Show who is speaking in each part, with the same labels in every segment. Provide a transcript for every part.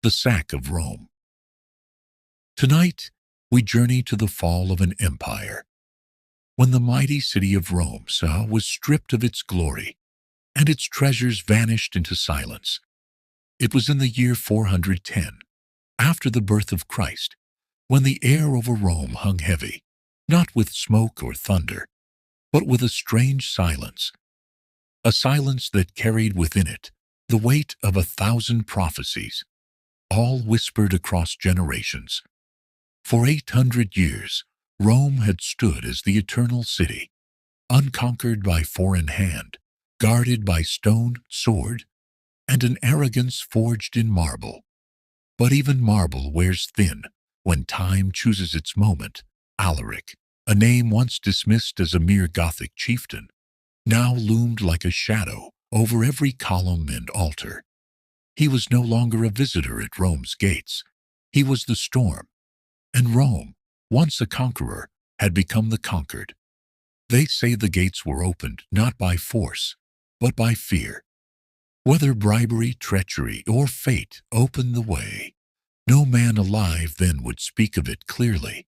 Speaker 1: the sack of Rome. Tonight, we journey to the fall of an empire, when the mighty city of Rome was stripped of its glory, and its treasures vanished into silence. It was in the year 410, after the birth of Christ, when the air over Rome hung heavy, not with smoke or thunder, but with a strange silence, a silence that carried within it the weight of 1,000 prophecies, all whispered across generations. For 800 years, Rome had stood as the eternal city, unconquered by foreign hand, guarded by stone, sword, and an arrogance forged in marble. But even marble wears thin when time chooses its moment. Alaric, a name once dismissed as a mere Gothic chieftain, now loomed like a shadow over every column and altar. He was no longer a visitor at Rome's gates. He was the storm, and Rome, once a conqueror, had become the conquered. They say the gates were opened not by force, but by fear. Whether bribery, treachery, or fate opened the way, no man alive then would speak of it clearly.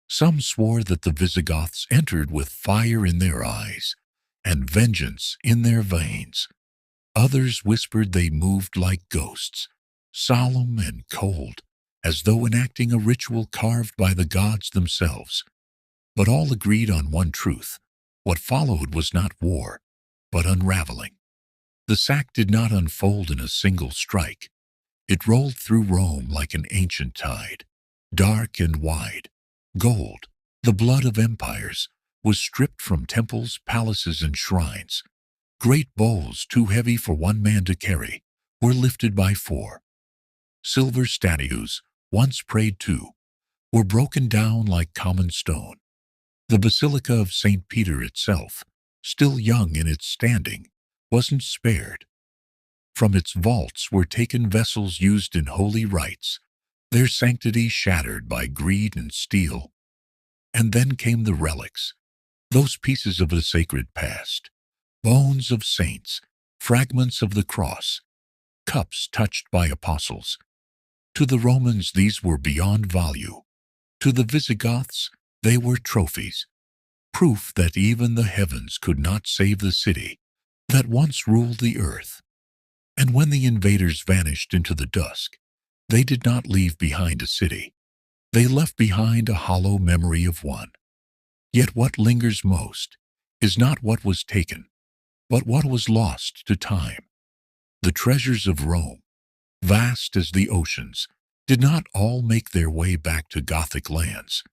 Speaker 1: Some swore that the Visigoths entered with fire in their eyes and vengeance in their veins. Others whispered they moved like ghosts, solemn and cold, as though enacting a ritual carved by the gods themselves. But all agreed on one truth: what followed was not war, but unraveling. The sack did not unfold in a single strike. It rolled through Rome like an ancient tide, dark and wide. Gold, the blood of empires, was stripped from temples, palaces, and shrines. Great bowls, too heavy for one man to carry, were lifted by four. Silver statues, once prayed to, were broken down like common stone. The Basilica of St. Peter itself, still young in its standing, wasn't spared. From its vaults were taken vessels used in holy rites, their sanctity shattered by greed and steel. And then came the relics, those pieces of the sacred past, bones of saints, fragments of the cross, cups touched by apostles. To the Romans these were beyond value. To the Visigoths they were trophies, proof that even the heavens could not save the city that once ruled the earth. And when the invaders vanished into the dusk, they did not leave behind a city. They left behind a hollow memory of one. Yet what lingers most is not what was taken, but what was lost to time. The treasures of Rome, vast as the oceans, did not all make their way back to Gothic lands.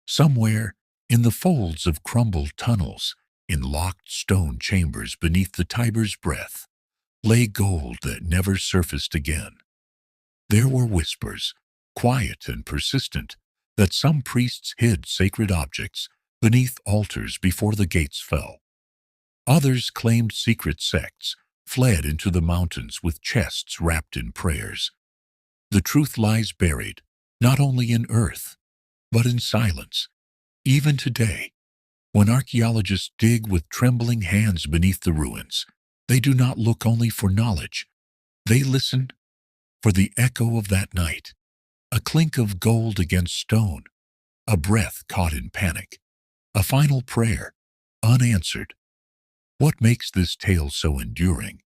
Speaker 1: Somewhere, in the folds of crumbled tunnels, in locked stone chambers beneath the Tiber's breath, lay gold that never surfaced again. There were whispers, quiet and persistent, that some priests hid sacred objects beneath altars before the gates fell. Others claimed secret sects fled into the mountains with chests wrapped in prayers. The truth lies buried, not only in earth, but in silence. Even today, when archaeologists dig with trembling hands beneath the ruins, they do not look only for knowledge. They listen for the echo of that night, a clink of gold against stone, a breath caught in panic, a final prayer unanswered. What makes this tale so enduring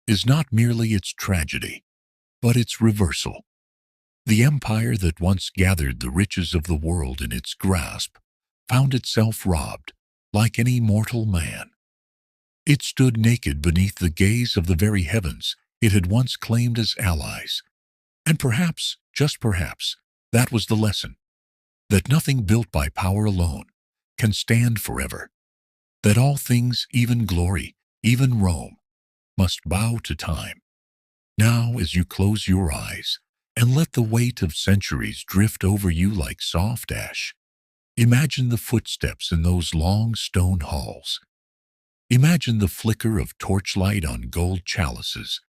Speaker 1: is not merely its tragedy, but its reversal. The empire that once gathered the riches of the world in its grasp found itself robbed, like any mortal man. It stood naked beneath the gaze of the very heavens it had once claimed as allies. And perhaps, just perhaps, that was the lesson: that nothing built by power alone can stand forever, that all things, even glory, even Rome, must bow to time. Now, as you close your eyes and let the weight of centuries drift over you like soft ash, imagine the footsteps in those long stone halls. Imagine the flicker of torchlight on gold chalices,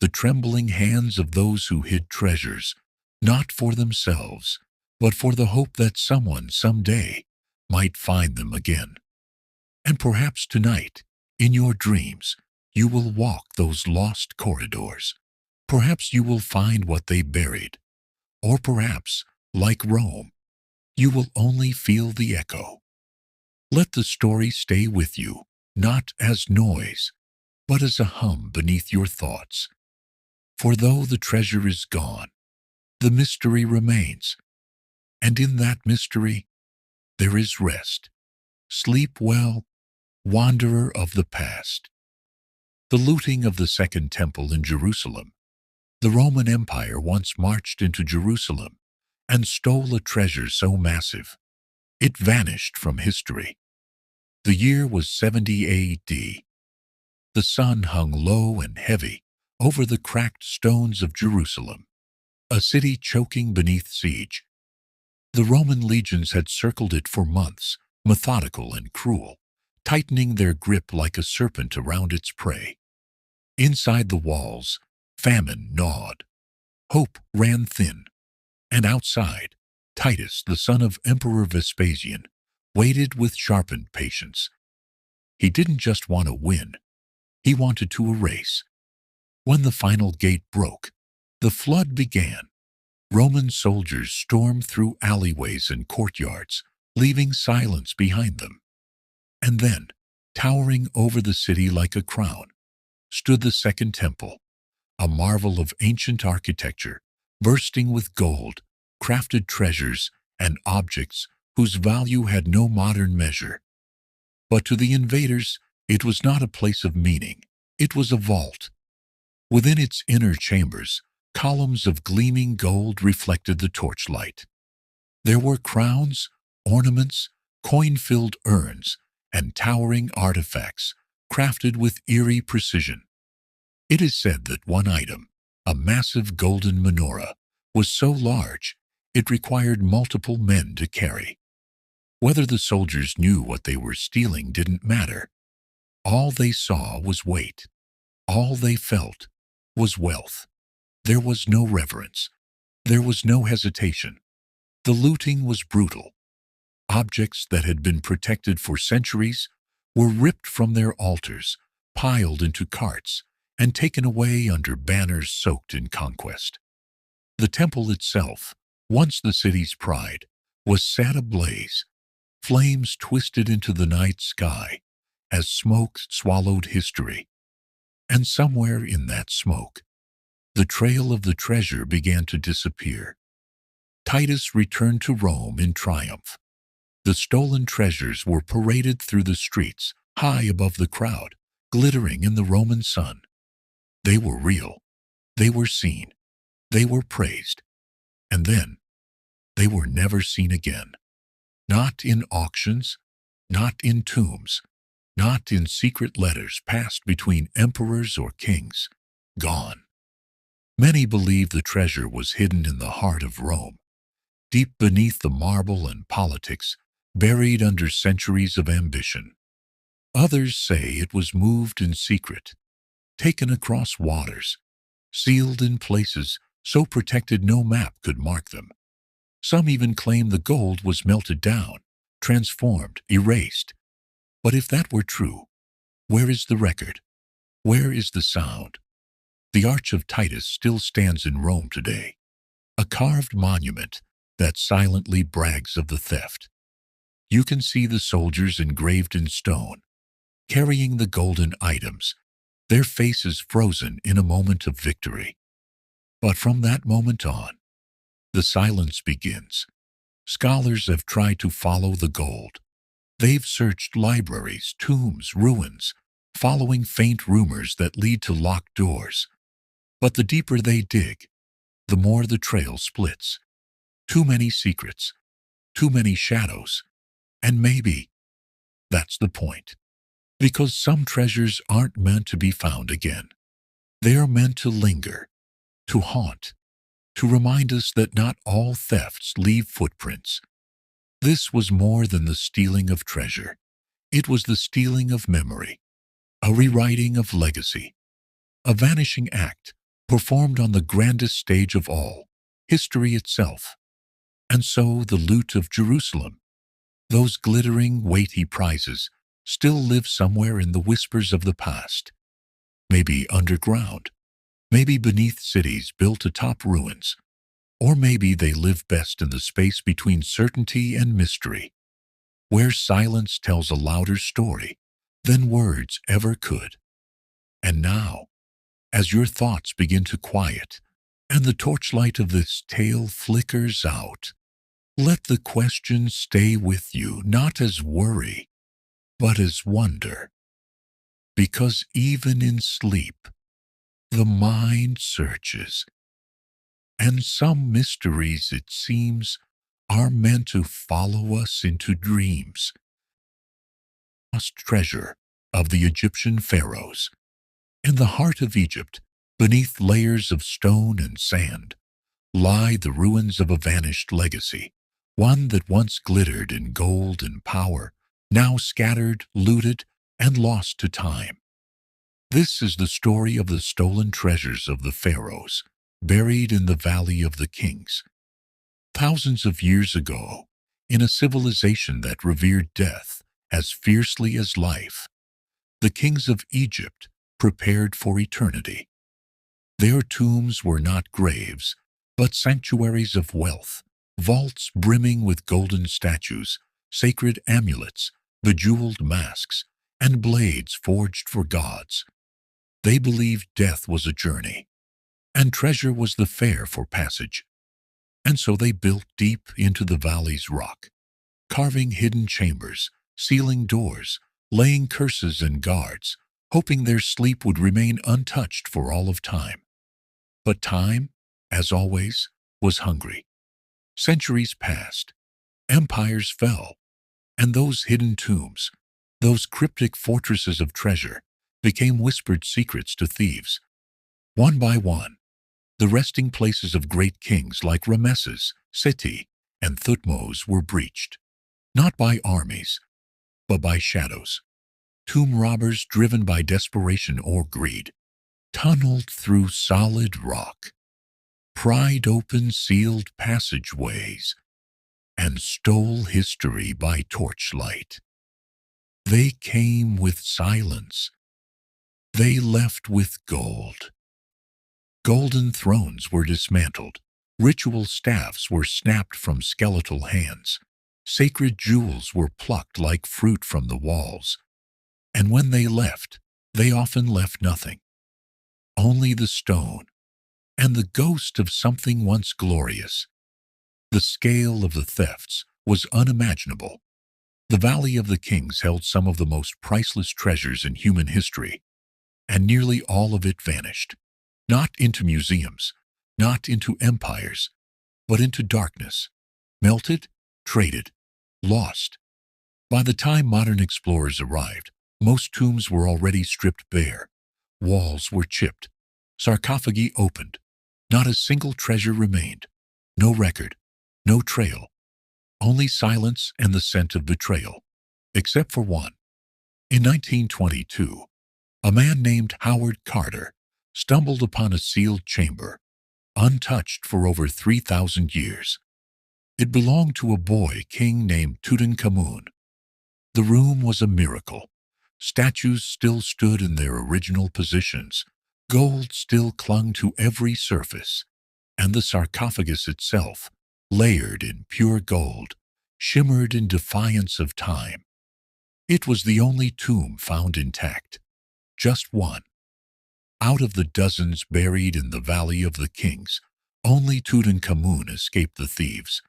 Speaker 1: the trembling hands of those who hid treasures, not for themselves, but for the hope that someone someday might find them again. And perhaps tonight, in your dreams, you will walk those lost corridors, Perhaps you will find what they buried, or perhaps, like Rome, you will only feel the echo. Let the story stay with you, not as noise, but as a hum beneath your thoughts. For though the treasure is gone, the mystery remains, and in that mystery there is rest. Sleep well, wanderer of the past. The looting of the Second Temple in Jerusalem. The Roman Empire once marched into Jerusalem and stole a treasure so massive it vanished from history. The year was 70 AD. The sun hung low and heavy over the cracked stones of Jerusalem, a city choking beneath siege. The Roman legions had circled it for months, methodical and cruel, tightening their grip like a serpent around its prey. Inside the walls, famine gnawed. Hope ran thin. And outside, Titus, the son of Emperor Vespasian, waited with sharpened patience. He didn't just want to win, he wanted to erase. When the final gate broke, the flood began. Roman soldiers stormed through alleyways and courtyards, leaving silence behind them. And then, towering over the city like a crown, stood the Second Temple, a marvel of ancient architecture, bursting with gold, crafted treasures, and objects whose value had no modern measure. But to the invaders, it was not a place of meaning. It was a vault. Within its inner chambers, columns of gleaming gold reflected the torchlight. There were crowns, ornaments, coin-filled urns, and towering artifacts crafted with eerie precision. It is said that one item, a massive golden menorah, was so large it required multiple men to carry. Whether the soldiers knew what they were stealing didn't matter. All they saw was weight. All they felt was wealth. There was no reverence. There was no hesitation. The looting was brutal. Objects that had been protected for centuries were ripped from their altars, piled into carts, and taken away under banners soaked in conquest. The temple itself, once the city's pride, was set ablaze. Flames twisted into the night sky as smoke swallowed history. And somewhere in that smoke, the trail of the treasure began to disappear. Titus returned to Rome in triumph. The stolen treasures were paraded through the streets, high above the crowd, glittering in the Roman sun. They were real. They were seen. They were praised. And then, they were never seen again. Not in auctions, not in tombs, not in secret letters passed between emperors or kings. Gone. Many believe the treasure was hidden in the heart of Rome, deep beneath the marble and politics, buried under centuries of ambition. Others say it was moved in secret, taken across waters, sealed in places so protected no map could mark them. Some even claim the gold was melted down, transformed, erased. But if that were true, where is the record? Where is the sound? The Arch of Titus still stands in Rome today, a carved monument that silently brags of the theft. You can see the soldiers engraved in stone, carrying the golden items, their faces frozen in a moment of victory. But from that moment on, the silence begins. Scholars have tried to follow the gold. They've searched libraries, tombs, ruins, following faint rumors that lead to locked doors. But the deeper they dig, the more the trail splits. Too many secrets, too many shadows, and maybe that's the point. Because some treasures aren't meant to be found again. They are meant to linger, to haunt, to remind us that not all thefts leave footprints. This was more than the stealing of treasure. It was the stealing of memory, a rewriting of legacy, a vanishing act performed on the grandest stage of all, history itself. And so the loot of Jerusalem, those glittering, weighty prizes, still live somewhere in the whispers of the past. Maybe underground, maybe beneath cities built atop ruins, or maybe they live best in the space between certainty and mystery, where silence tells a louder story than words ever could. And now, as your thoughts begin to quiet and the torchlight of this tale flickers out, let the question stay with you not as worry, but as wonder. Because even in sleep, the mind searches, and some mysteries, it seems, are meant to follow us into dreams. Lost treasure of the Egyptian pharaohs. In the heart of Egypt, beneath layers of stone and sand, lie the ruins of a vanished legacy, one that once glittered in gold and power, now scattered, looted, and lost to time. This is the story of the stolen treasures of the pharaohs, buried in the Valley of the Kings. Thousands of years ago, in a civilization that revered death as fiercely as life, the kings of Egypt prepared for eternity. Their tombs were not graves, but sanctuaries of wealth, vaults brimming with golden statues, sacred amulets, bejeweled masks, and blades forged for gods. They believed death was a journey, and treasure was the fare for passage. And so they built deep into the valley's rock, carving hidden chambers, sealing doors, laying curses and guards, hoping their sleep would remain untouched for all of time. But time, as always, was hungry. Centuries passed, empires fell, and those hidden tombs, those cryptic fortresses of treasure, became whispered secrets to thieves. One by one, the resting places of great kings like Rameses, Seti, and Thutmose were breached, not by armies, but by shadows. Tomb robbers driven by desperation or greed tunneled through solid rock, pried open sealed passageways, and stole history by torchlight. They came with silence. They left with gold. Golden thrones were dismantled. Ritual staffs were snapped from skeletal hands. Sacred jewels were plucked like fruit from the walls. And when they left, they often left nothing. Only the stone, and the ghost of something once glorious. The scale of the thefts was unimaginable. The Valley of the Kings held some of the most priceless treasures in human history, and nearly all of it vanished, not into museums, not into empires, but into darkness, melted, traded, lost. By the time modern explorers arrived, most tombs were already stripped bare. Walls were chipped, sarcophagi opened. Not a single treasure remained, no record, no trail, only silence and the scent of betrayal, except for one. In 1922, a man named Howard Carter stumbled upon a sealed chamber, untouched for over 3,000 years. It belonged to a boy king named Tutankhamun. The room was a miracle. Statues still stood in their original positions. Gold still clung to every surface, and the sarcophagus itself, layered in pure gold, shimmered in defiance of time. It was the only tomb found intact, just one. Out of the dozens buried in the Valley of the Kings, only Tutankhamun escaped the thieves,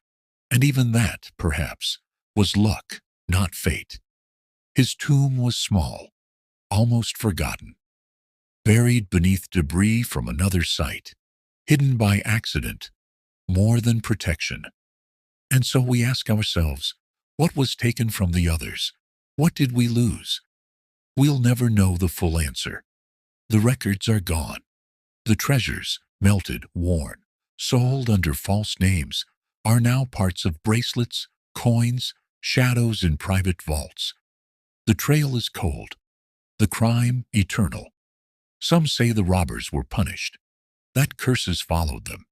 Speaker 1: and even that, perhaps, was luck, not fate. His tomb was small, almost forgotten, buried beneath debris from another site, hidden by accident, more than protection. And so we ask ourselves, what was taken from the others? What did we lose? We'll never know the full answer. The records are gone. The treasures, melted, worn, sold under false names, are now parts of bracelets, coins, shadows in private vaults. The trail is cold, the crime eternal. Some say the robbers were punished, that curses followed them.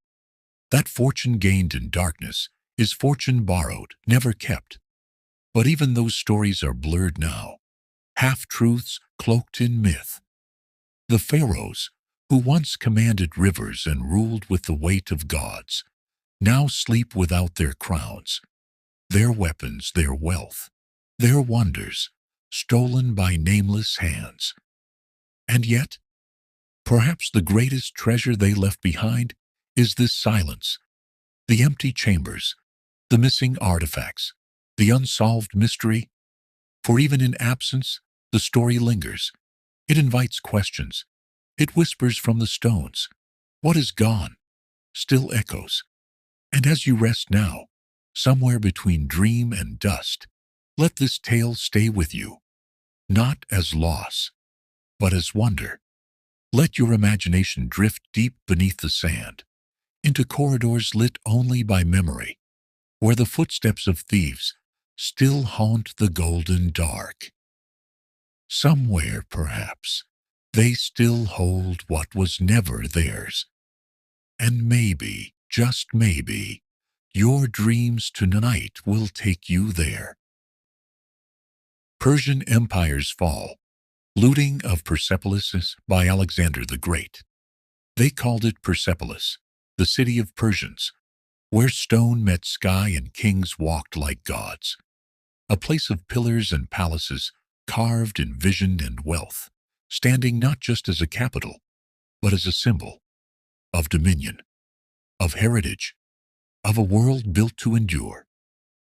Speaker 1: That fortune gained in darkness is fortune borrowed, never kept. But even those stories are blurred now, half-truths cloaked in myth. The pharaohs, who once commanded rivers and ruled with the weight of gods, now sleep without their crowns, their weapons, their wealth, their wonders, stolen by nameless hands. And yet, perhaps the greatest treasure they left behind is this silence, the empty chambers, the missing artifacts, the unsolved mystery. For even in absence, the story lingers. It invites questions. It whispers from the stones. What is gone still echoes. And as you rest now, somewhere between dream and dust, let this tale stay with you, not as loss, but as wonder. Let your imagination drift deep beneath the sand, into corridors lit only by memory, where the footsteps of thieves still haunt the golden dark. Somewhere, perhaps, they still hold what was never theirs. And maybe, just maybe, your dreams tonight will take you there. Persian Empire's Fall. Looting of Persepolis by Alexander the Great. They called it Persepolis, the city of Persians, where stone met sky and kings walked like gods. A place of pillars and palaces carved in vision and wealth, standing not just as a capital, but as a symbol of dominion, of heritage, of a world built to endure.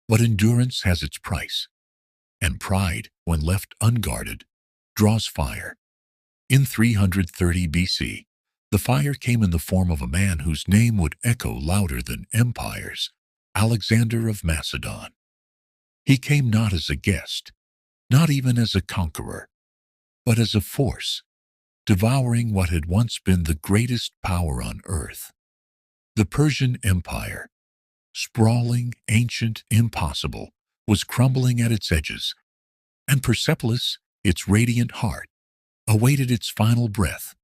Speaker 1: But endurance has its price, and pride, when left unguarded, draws fire. In 330 BC, the fire came in the form of a man whose name would echo louder than empires, Alexander of Macedon. He came not as a guest, not even as a conqueror, but as a force, devouring what had once been the greatest power on earth. The Persian Empire, sprawling, ancient, impossible, was crumbling at its edges, and Persepolis, its radiant heart, awaited its final breath.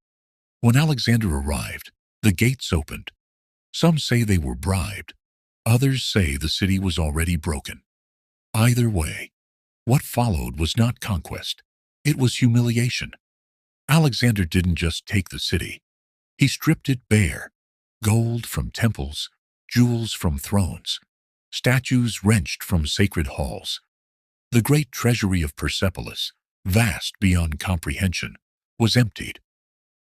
Speaker 1: When Alexander arrived, the gates opened. Some say they were bribed, others say the city was already broken. Either way, what followed was not conquest, it was humiliation. Alexander didn't just take the city, he stripped it bare, gold from temples, jewels from thrones, statues wrenched from sacred halls. The great treasury of Persepolis, vast beyond comprehension, was emptied.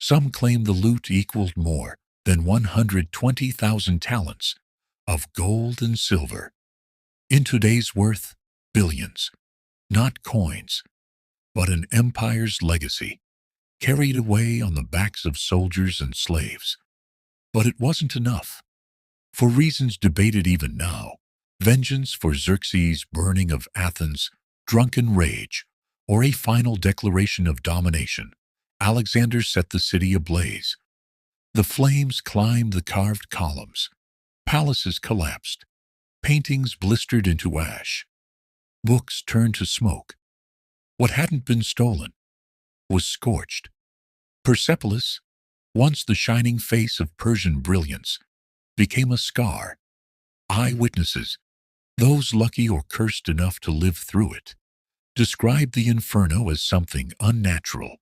Speaker 1: Some claim the loot equaled more than 120,000 talents of gold and silver. In today's worth, billions, not coins, but an empire's legacy, carried away on the backs of soldiers and slaves. But it wasn't enough. For reasons debated even now, vengeance for Xerxes' burning of Athens, drunken rage, or a final declaration of domination, Alexander set the city ablaze. The flames climbed the carved columns, palaces collapsed, paintings blistered into ash, books turned to smoke. What hadn't been stolen was scorched. Persepolis, once the shining face of Persian brilliance, became a scar. Eyewitnesses, those lucky or cursed enough to live through it, described the inferno as something unnatural.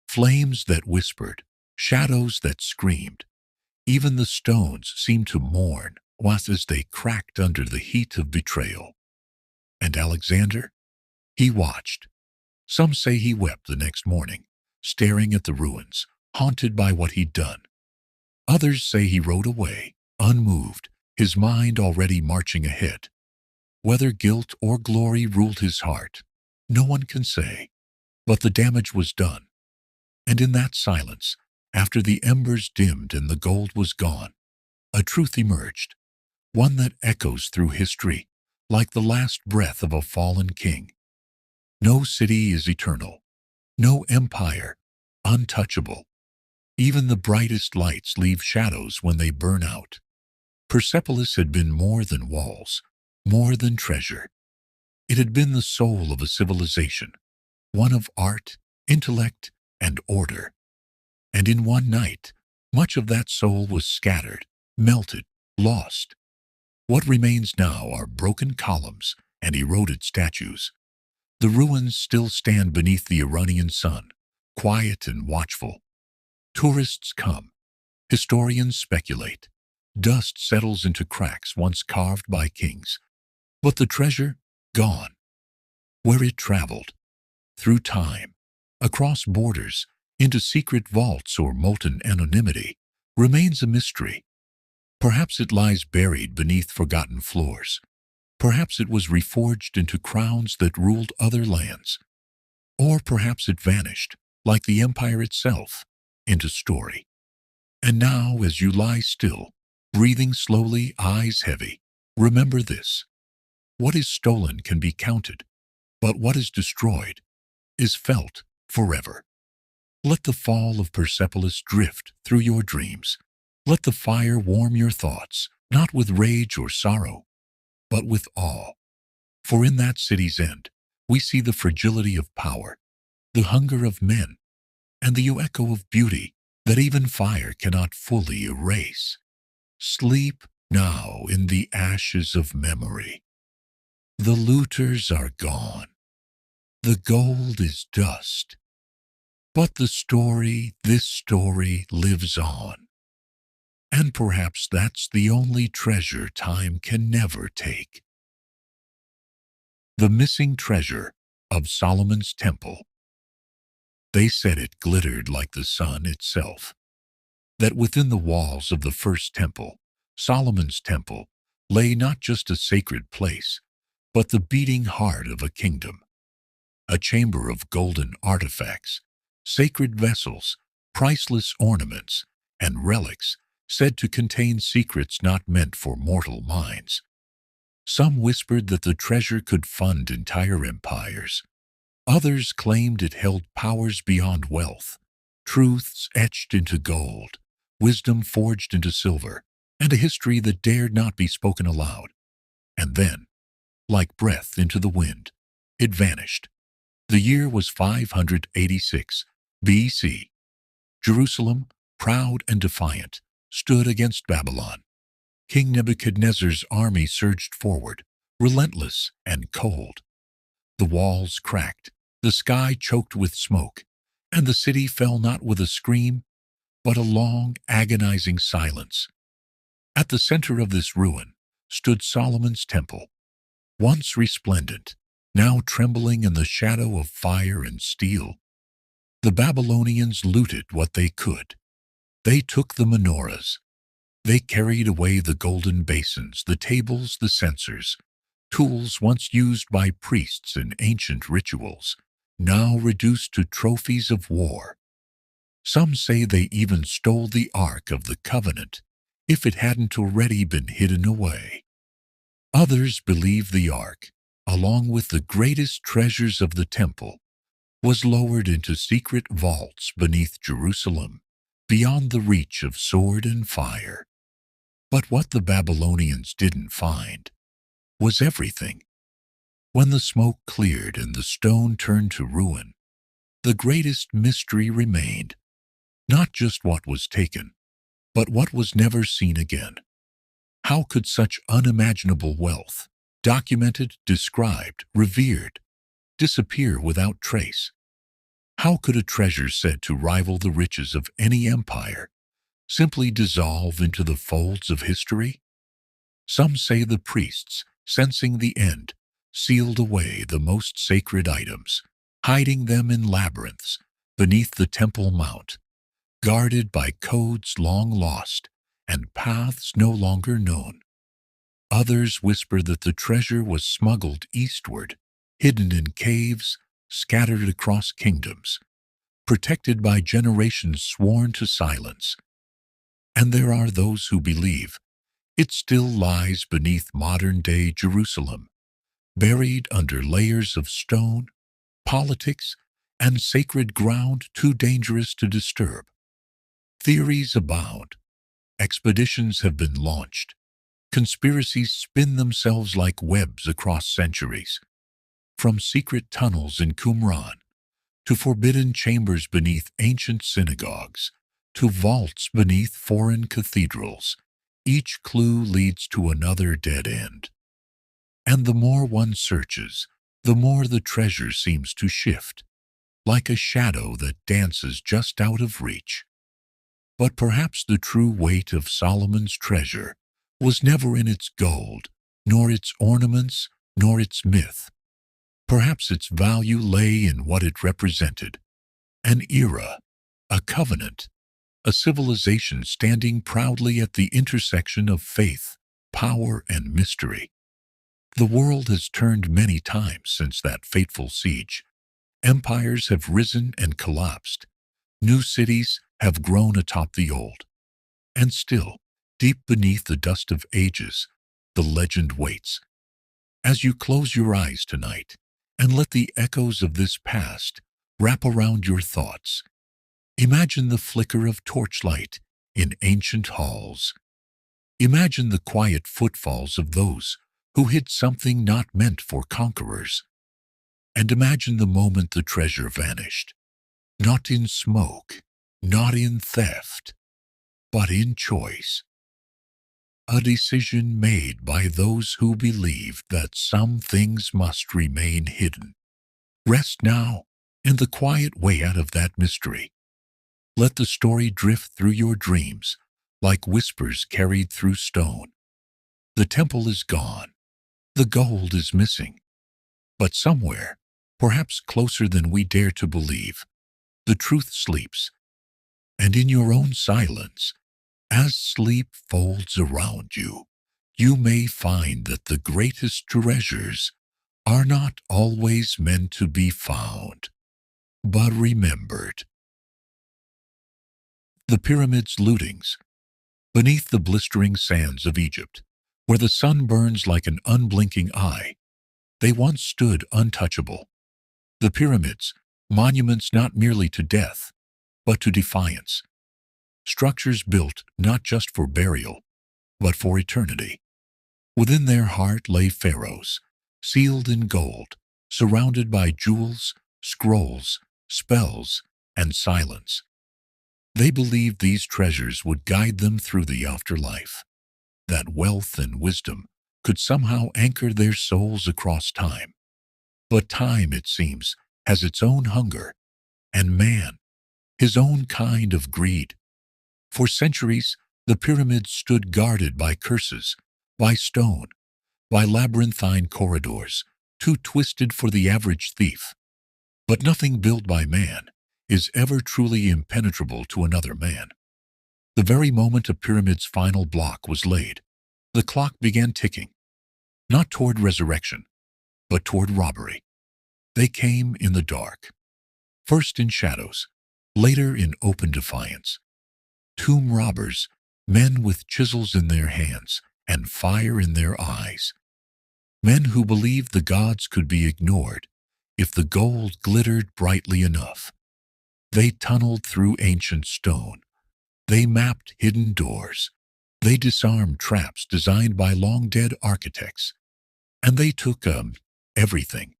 Speaker 1: Flames that whispered, shadows that screamed. Even the stones seemed to mourn as they cracked under the heat of betrayal. And Alexander? He watched. Some say he wept the next morning, staring at the ruins, haunted by what he'd done. Others say he rode away, unmoved, his mind already marching ahead. Whether guilt or glory ruled his heart, no one can say, but the damage was done. And in that silence, after the embers dimmed and the gold was gone, a truth emerged, one that echoes through history, like the last breath of a fallen king. No city is eternal, no empire untouchable. Even the brightest lights leave shadows when they burn out. Persepolis had been more than walls, more than treasure. It had been the soul of a civilization, one of art, intellect, and order. And in one night, much of that soul was scattered, melted, lost. What remains now are broken columns and eroded statues. The ruins still stand beneath the Iranian sun, quiet and watchful. Tourists come. Historians speculate. Dust settles into cracks once carved by kings. But the treasure, gone. Where it traveled, through time, across borders, into secret vaults or molten anonymity, remains a mystery. Perhaps it lies buried beneath forgotten floors. Perhaps it was reforged into crowns that ruled other lands. Or perhaps it vanished, like the empire itself, into story. And now, as you lie still, breathing slowly, eyes heavy, remember this. What is stolen can be counted, but what is destroyed is felt forever. Let the fall of Persepolis drift through your dreams. Let the fire warm your thoughts, not with rage or sorrow, but with awe. For in that city's end, we see the fragility of power, the hunger of men, and the echo of beauty that even fire cannot fully erase. Sleep now in the ashes of memory. The looters are gone. The gold is dust. But the story, this story, lives on. And perhaps that's the only treasure time can never take. The missing treasure of Solomon's temple. They said it glittered like the sun itself, that within the walls of the first temple, Solomon's temple, lay not just a sacred place, but the beating heart of a kingdom, a chamber of golden artifacts, sacred vessels, priceless ornaments, and relics said to contain secrets not meant for mortal minds. Some whispered that the treasure could fund entire empires. Others claimed it held powers beyond wealth, truths etched into gold, wisdom forged into silver, and a history that dared not be spoken aloud. And then, like breath into the wind, it vanished. The year was 586 BC. Jerusalem, proud and defiant, stood against Babylon. King Nebuchadnezzar's army surged forward, relentless and cold. The walls cracked, the sky choked with smoke, and the city fell not with a scream, but a long, agonizing silence. At the center of this ruin stood Solomon's temple, once resplendent, now trembling in the shadow of fire and steel. The Babylonians looted what they could. They took the menorahs. They carried away the golden basins, the tables, the censers, tools once used by priests in ancient rituals, now reduced to trophies of war. Some say they even stole the Ark of the Covenant, if it hadn't already been hidden away. Others believe the Ark, along with the greatest treasures of the temple, was lowered into secret vaults beneath Jerusalem, beyond the reach of sword and fire. But what the Babylonians didn't find was everything. When the smoke cleared and the stone turned to ruin, the greatest mystery remained, not just what was taken, but what was never seen again. How could such unimaginable wealth, documented, described, revered, disappear without trace? How could a treasure said to rival the riches of any empire simply dissolve into the folds of history? Some say the priests, sensing the end, sealed away the most sacred items, hiding them in labyrinths beneath the Temple Mount, guarded by codes long lost and paths no longer known. Others whisper that the treasure was smuggled eastward, hidden in caves, scattered across kingdoms, protected by generations sworn to silence. And there are those who believe it still lies beneath modern-day Jerusalem, buried under layers of stone, politics, and sacred ground too dangerous to disturb. Theories abound. Expeditions have been launched. Conspiracies spin themselves like webs across centuries. From secret tunnels in Qumran, to forbidden chambers beneath ancient synagogues, to vaults beneath foreign cathedrals, each clue leads to another dead end. And the more one searches, the more the treasure seems to shift, like a shadow that dances just out of reach. But perhaps the true weight of Solomon's treasure was never in its gold, nor its ornaments, nor its myth. Perhaps its value lay in what it represented: an era, a covenant, a civilization standing proudly at the intersection of faith, power, and mystery. The world has turned many times since that fateful siege. Empires have risen and collapsed. New cities have grown atop the old. And still, deep beneath the dust of ages, the legend waits. As you close your eyes tonight and let the echoes of this past wrap around your thoughts, imagine the flicker of torchlight in ancient halls. Imagine the quiet footfalls of those who hid something not meant for conquerors. And imagine the moment the treasure vanished, not in smoke, not in theft, but in choice. A decision made by those who believed that some things must remain hidden. Rest now in the quiet way out of that mystery. Let the story drift through your dreams like whispers carried through stone. The temple is gone. The gold is missing. But somewhere, perhaps closer than we dare to believe, the truth sleeps. And in your own silence, as sleep folds around you, you may find that the greatest treasures are not always meant to be found, but remembered. The pyramids' lootings. Beneath the blistering sands of Egypt, where the sun burns like an unblinking eye, they once stood untouchable. The pyramids, monuments not merely to death, but to defiance. Structures built not just for burial, but for eternity. Within their heart lay pharaohs, sealed in gold, surrounded by jewels, scrolls, spells, and silence. They believed these treasures would guide them through the afterlife, that wealth and wisdom could somehow anchor their souls across time. But time, it seems, has its own hunger, and man, his own kind of greed. For centuries, the pyramids stood guarded by curses, by stone, by labyrinthine corridors, too twisted for the average thief. But nothing built by man is ever truly impenetrable to another man. The very moment a pyramid's final block was laid, the clock began ticking, not toward resurrection, but toward robbery. They came in the dark, first in shadows, later in open defiance. Tomb robbers, men with chisels in their hands and fire in their eyes. Men who believed the gods could be ignored if the gold glittered brightly enough. They tunneled through ancient stone. They mapped hidden doors. They disarmed traps designed by long-dead architects. And they took everything.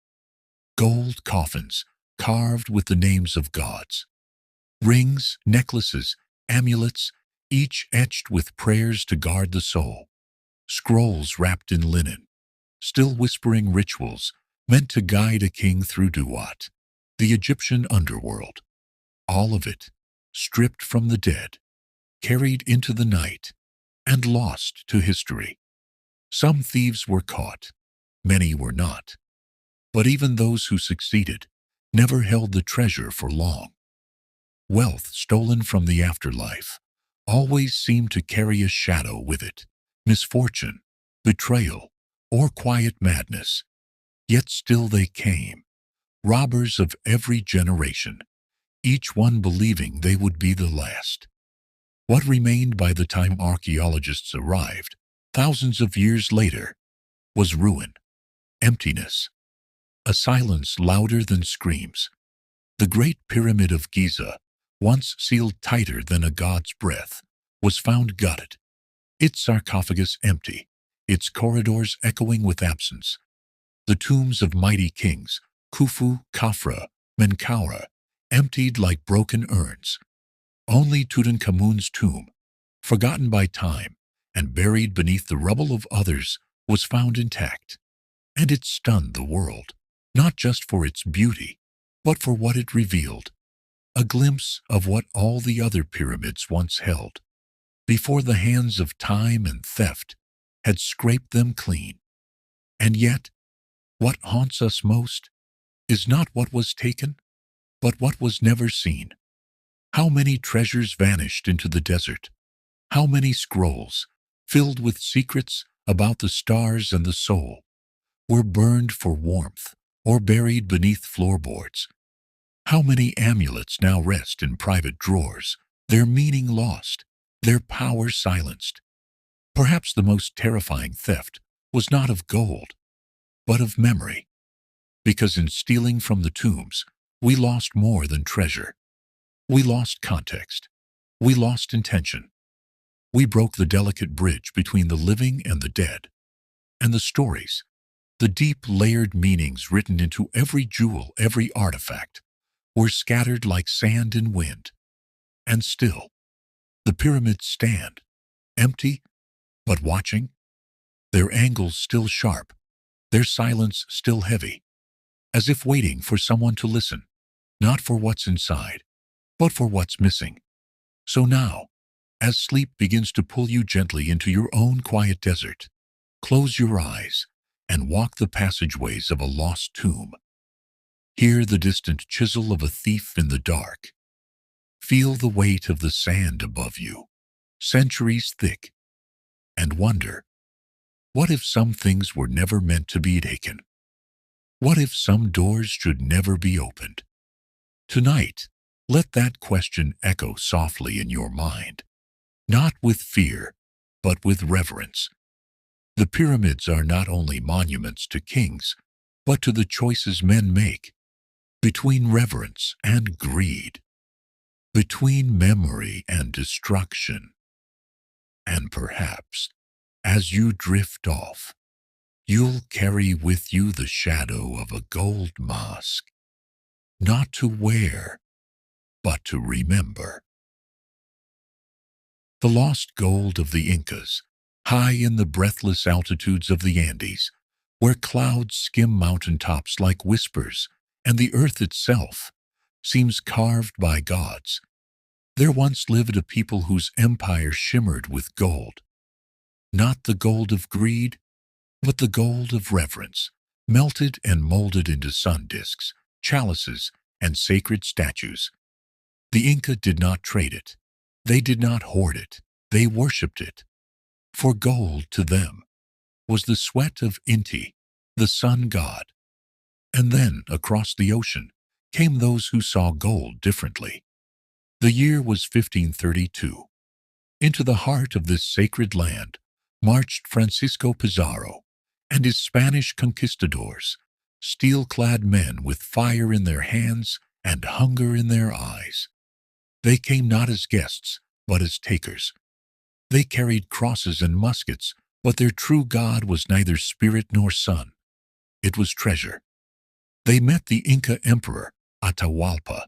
Speaker 1: Gold coffins carved with the names of gods. Rings, necklaces, amulets, each etched with prayers to guard the soul. Scrolls wrapped in linen, still whispering rituals meant to guide a king through Duat, the Egyptian underworld. All of it, stripped from the dead, carried into the night, and lost to history. Some thieves were caught, many were not. But even those who succeeded never held the treasure for long. Wealth stolen from the afterlife always seemed to carry a shadow with it, misfortune, betrayal, or quiet madness. Yet still they came, robbers of every generation, each one believing they would be the last. What remained by the time archaeologists arrived, thousands of years later, was ruin, emptiness, a silence louder than screams. The Great Pyramid of Giza, once sealed tighter than a god's breath, was found gutted, its sarcophagus empty, its corridors echoing with absence. The tombs of mighty kings, Khufu, Khafra, Menkaura, emptied like broken urns. Only Tutankhamun's tomb, forgotten by time and buried beneath the rubble of others, was found intact. And it stunned the world, not just for its beauty, but for what it revealed. a glimpse of what all the other pyramids once held, before the hands of time and theft had scraped them clean. And yet, what haunts us most is not what was taken, but what was never seen. How many treasures vanished into the desert? How many scrolls, filled with secrets about the stars and the soul, were burned for warmth or buried beneath floorboards? How many amulets now rest in private drawers, their meaning lost, their power silenced? Perhaps the most terrifying theft was not of gold, but of memory, because in stealing from the tombs, we lost more than treasure. We lost context. We lost intention. We broke the delicate bridge between the living and the dead. And the stories, the deep layered meanings written into every jewel, every artifact, were scattered like sand in wind. And still, the pyramids stand, empty, but watching, their angles still sharp, their silence still heavy, as if waiting for someone to listen, not for what's inside, but for what's missing. So now, as sleep begins to pull you gently into your own quiet desert, close your eyes and walk the passageways of a lost tomb. Hear the distant chisel of a thief in the dark. Feel the weight of the sand above you, centuries thick, and wonder, what if some things were never meant to be taken? What if some doors should never be opened? Tonight, let that question echo softly in your mind, not with fear, but with reverence. The pyramids are not only monuments to kings, but to the choices men make, between reverence and greed, between memory and destruction. And perhaps, as you drift off, you'll carry with you the shadow of a gold mask, not to wear, but to remember. The lost gold of the Incas, high in the breathless altitudes of the Andes, where clouds skim mountaintops like whispers, and the earth itself seems carved by gods. There once lived a people whose empire shimmered with gold. Not the gold of greed, but the gold of reverence, melted and molded into sun discs, chalices, and sacred statues. The Inca did not trade it. They did not hoard it. They worshipped it. For gold to them was the sweat of Inti, the sun god. And then, across the ocean, came those who saw gold differently. The year was 1532. Into the heart of this sacred land marched Francisco Pizarro and his Spanish conquistadors, steel-clad men with fire in their hands and hunger in their eyes. They came not as guests, but as takers. They carried crosses and muskets, but their true god was neither spirit nor sun. It was treasure. They met the Inca Emperor, Atahualpa,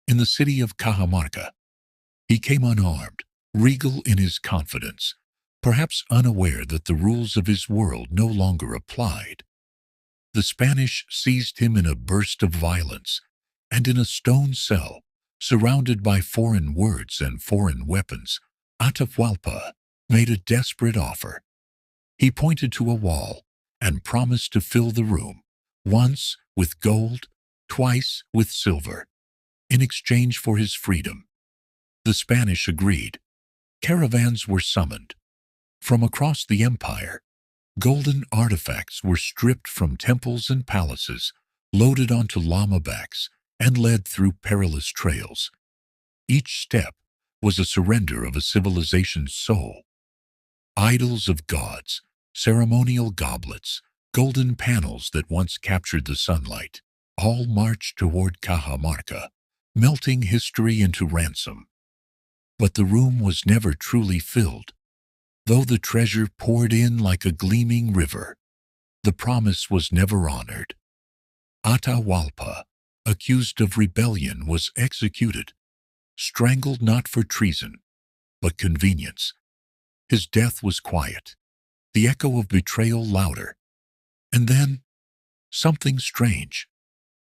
Speaker 1: in the city of Cajamarca. He came unarmed, regal in his confidence, perhaps unaware that the rules of his world no longer applied. The Spanish seized him in a burst of violence, and in a stone cell, surrounded by foreign words and foreign weapons, Atahualpa made a desperate offer. He pointed to a wall and promised to fill the room, once with gold, twice with silver, in exchange for his freedom. The Spanish agreed. Caravans were summoned. From across the empire, golden artifacts were stripped from temples and palaces, loaded onto llama backs, and led through perilous trails. Each step was a surrender of a civilization's soul. Idols of gods, ceremonial goblets, golden panels that once captured the sunlight, all marched toward Cajamarca, melting history into ransom. But the room was never truly filled. Though the treasure poured in like a gleaming river, the promise was never honored. Atahualpa, accused of rebellion, was executed, strangled not for treason, but convenience. His death was quiet, the echo of betrayal louder. And then, something strange.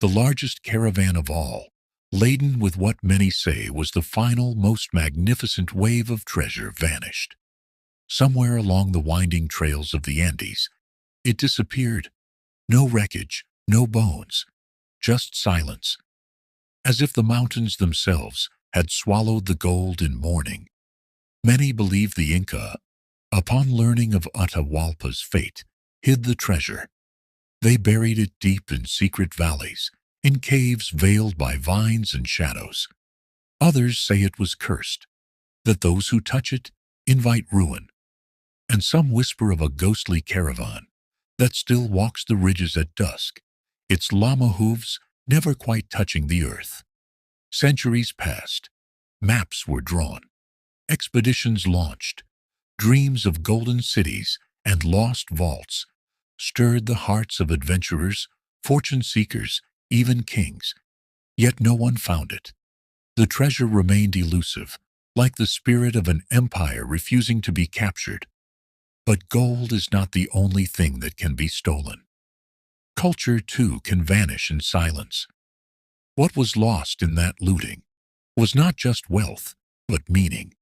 Speaker 1: The largest caravan of all, laden with what many say was the final, most magnificent wave of treasure, vanished. Somewhere along the winding trails of the Andes, it disappeared. No wreckage, no bones, just silence, as if the mountains themselves had swallowed the gold in mourning. Many believe the Inca, upon learning of Atahualpa's fate, hid the treasure. They buried it deep in secret valleys, in caves veiled by vines and shadows. Others say it was cursed, that those who touch it invite ruin. And some whisper of a ghostly caravan that still walks the ridges at dusk, its llama hooves never quite touching the earth. Centuries passed, maps were drawn, expeditions launched, dreams of golden cities and lost vaults stirred the hearts of adventurers, fortune seekers, even kings. Yet no one found it. The treasure remained elusive, like the spirit of an empire refusing to be captured. But gold is not the only thing that can be stolen. Culture, too, can vanish in silence. What was lost in that looting was not just wealth, but meaning.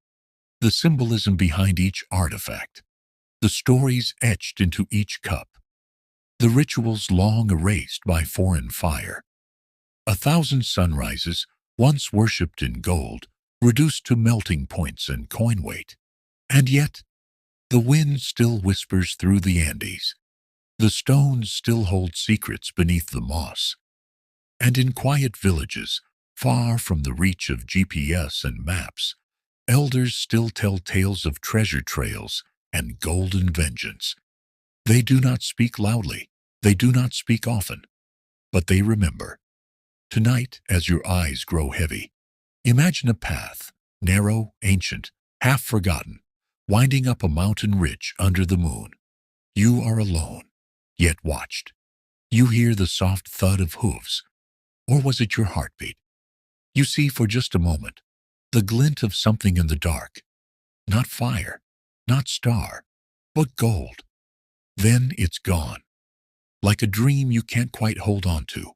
Speaker 1: The symbolism behind each artifact, the stories etched into each cup, the rituals long erased by foreign fire. 1,000 sunrises, once worshipped in gold, reduced to melting points and coin weight. And yet, the wind still whispers through the Andes. The stones still hold secrets beneath the moss. And in quiet villages, far from the reach of GPS and maps, elders still tell tales of treasure trails and golden vengeance. They do not speak loudly, they do not speak often, but they remember. Tonight, as your eyes grow heavy, imagine a path, narrow, ancient, half forgotten, winding up a mountain ridge under the moon. You are alone, yet watched. You hear the soft thud of hooves, or was it your heartbeat? You see for just a moment the glint of something in the dark, not fire, not star, but gold. Then it's gone, like a dream you can't quite hold on to.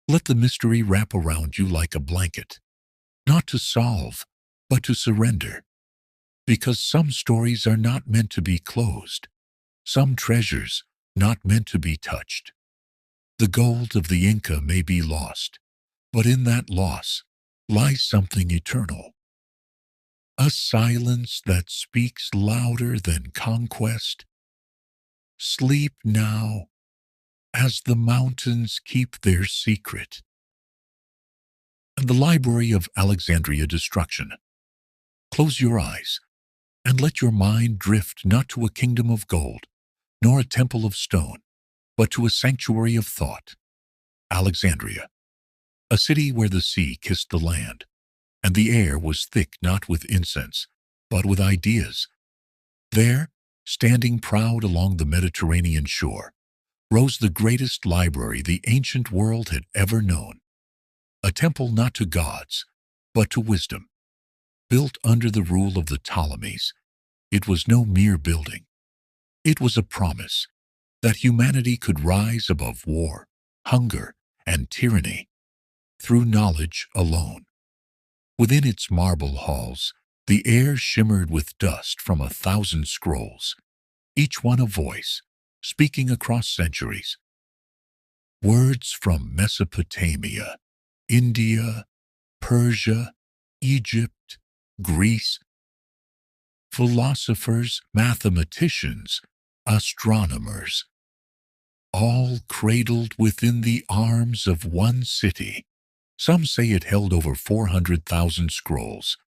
Speaker 1: Let the mystery wrap around you like a blanket, not to solve, but to surrender. Because some stories are not meant to be closed, some treasures not meant to be touched. The gold of the Inca may be lost, but in that loss lies something eternal. A silence that speaks louder than conquest. Sleep now, as the mountains keep their secret. And the Library of Alexandria Destruction. Close your eyes, and let your mind drift not to a kingdom of gold, nor a temple of stone, but to a sanctuary of thought. Alexandria, a city where the sea kissed the land, and the air was thick not with incense, but with ideas. There, standing proud along the Mediterranean shore, rose the greatest library the ancient world had ever known. A temple not to gods, but to wisdom. Built under the rule of the Ptolemies, it was no mere building. It was a promise that humanity could rise above war, hunger, and tyranny through knowledge alone. Within its marble halls, the air shimmered with dust from 1,000 scrolls, each one a voice, speaking across centuries. Words from Mesopotamia, India, Persia, Egypt, Greece. Philosophers, mathematicians, astronomers, all cradled within the arms of one city. Some say it held over 400,000 scrolls.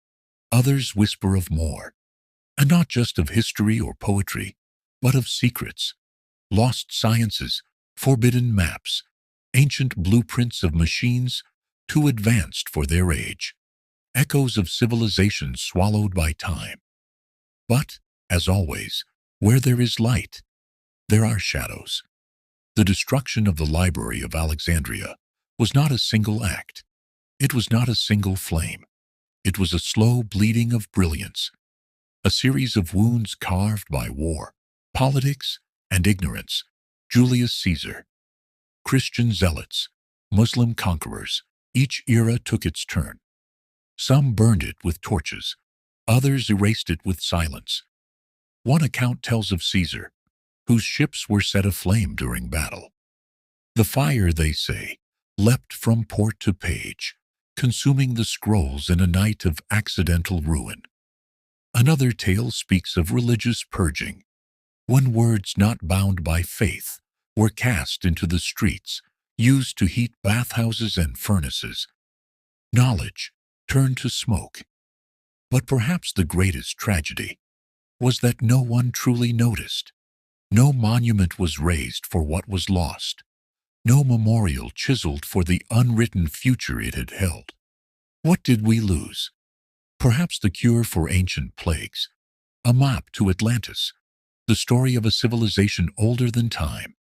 Speaker 1: Others whisper of more, and not just of history or poetry, but of secrets, lost sciences, forbidden maps, ancient blueprints of machines too advanced for their age, echoes of civilizations swallowed by time. But, as always, where there is light, there are shadows. The destruction of the Library of Alexandria was not a single act. It was not a single flame. It was a slow bleeding of brilliance, a series of wounds carved by war, politics, and ignorance. Julius Caesar, Christian zealots, Muslim conquerors, Each era took its turn. Some burned it with torches, others erased it with silence. One account tells of Caesar, whose ships were set aflame during battle. The fire, they say, leapt from port to page, consuming the scrolls in a night of accidental ruin. Another tale speaks of religious purging, when words not bound by faith were cast into the streets, used to heat bathhouses and furnaces. Knowledge turned to smoke. But perhaps the greatest tragedy was that no one truly noticed. No monument was raised for what was lost. No memorial chiseled for the unwritten future it had held. What did we lose? Perhaps the cure for ancient plagues, a map to Atlantis, the story of a civilization older than time,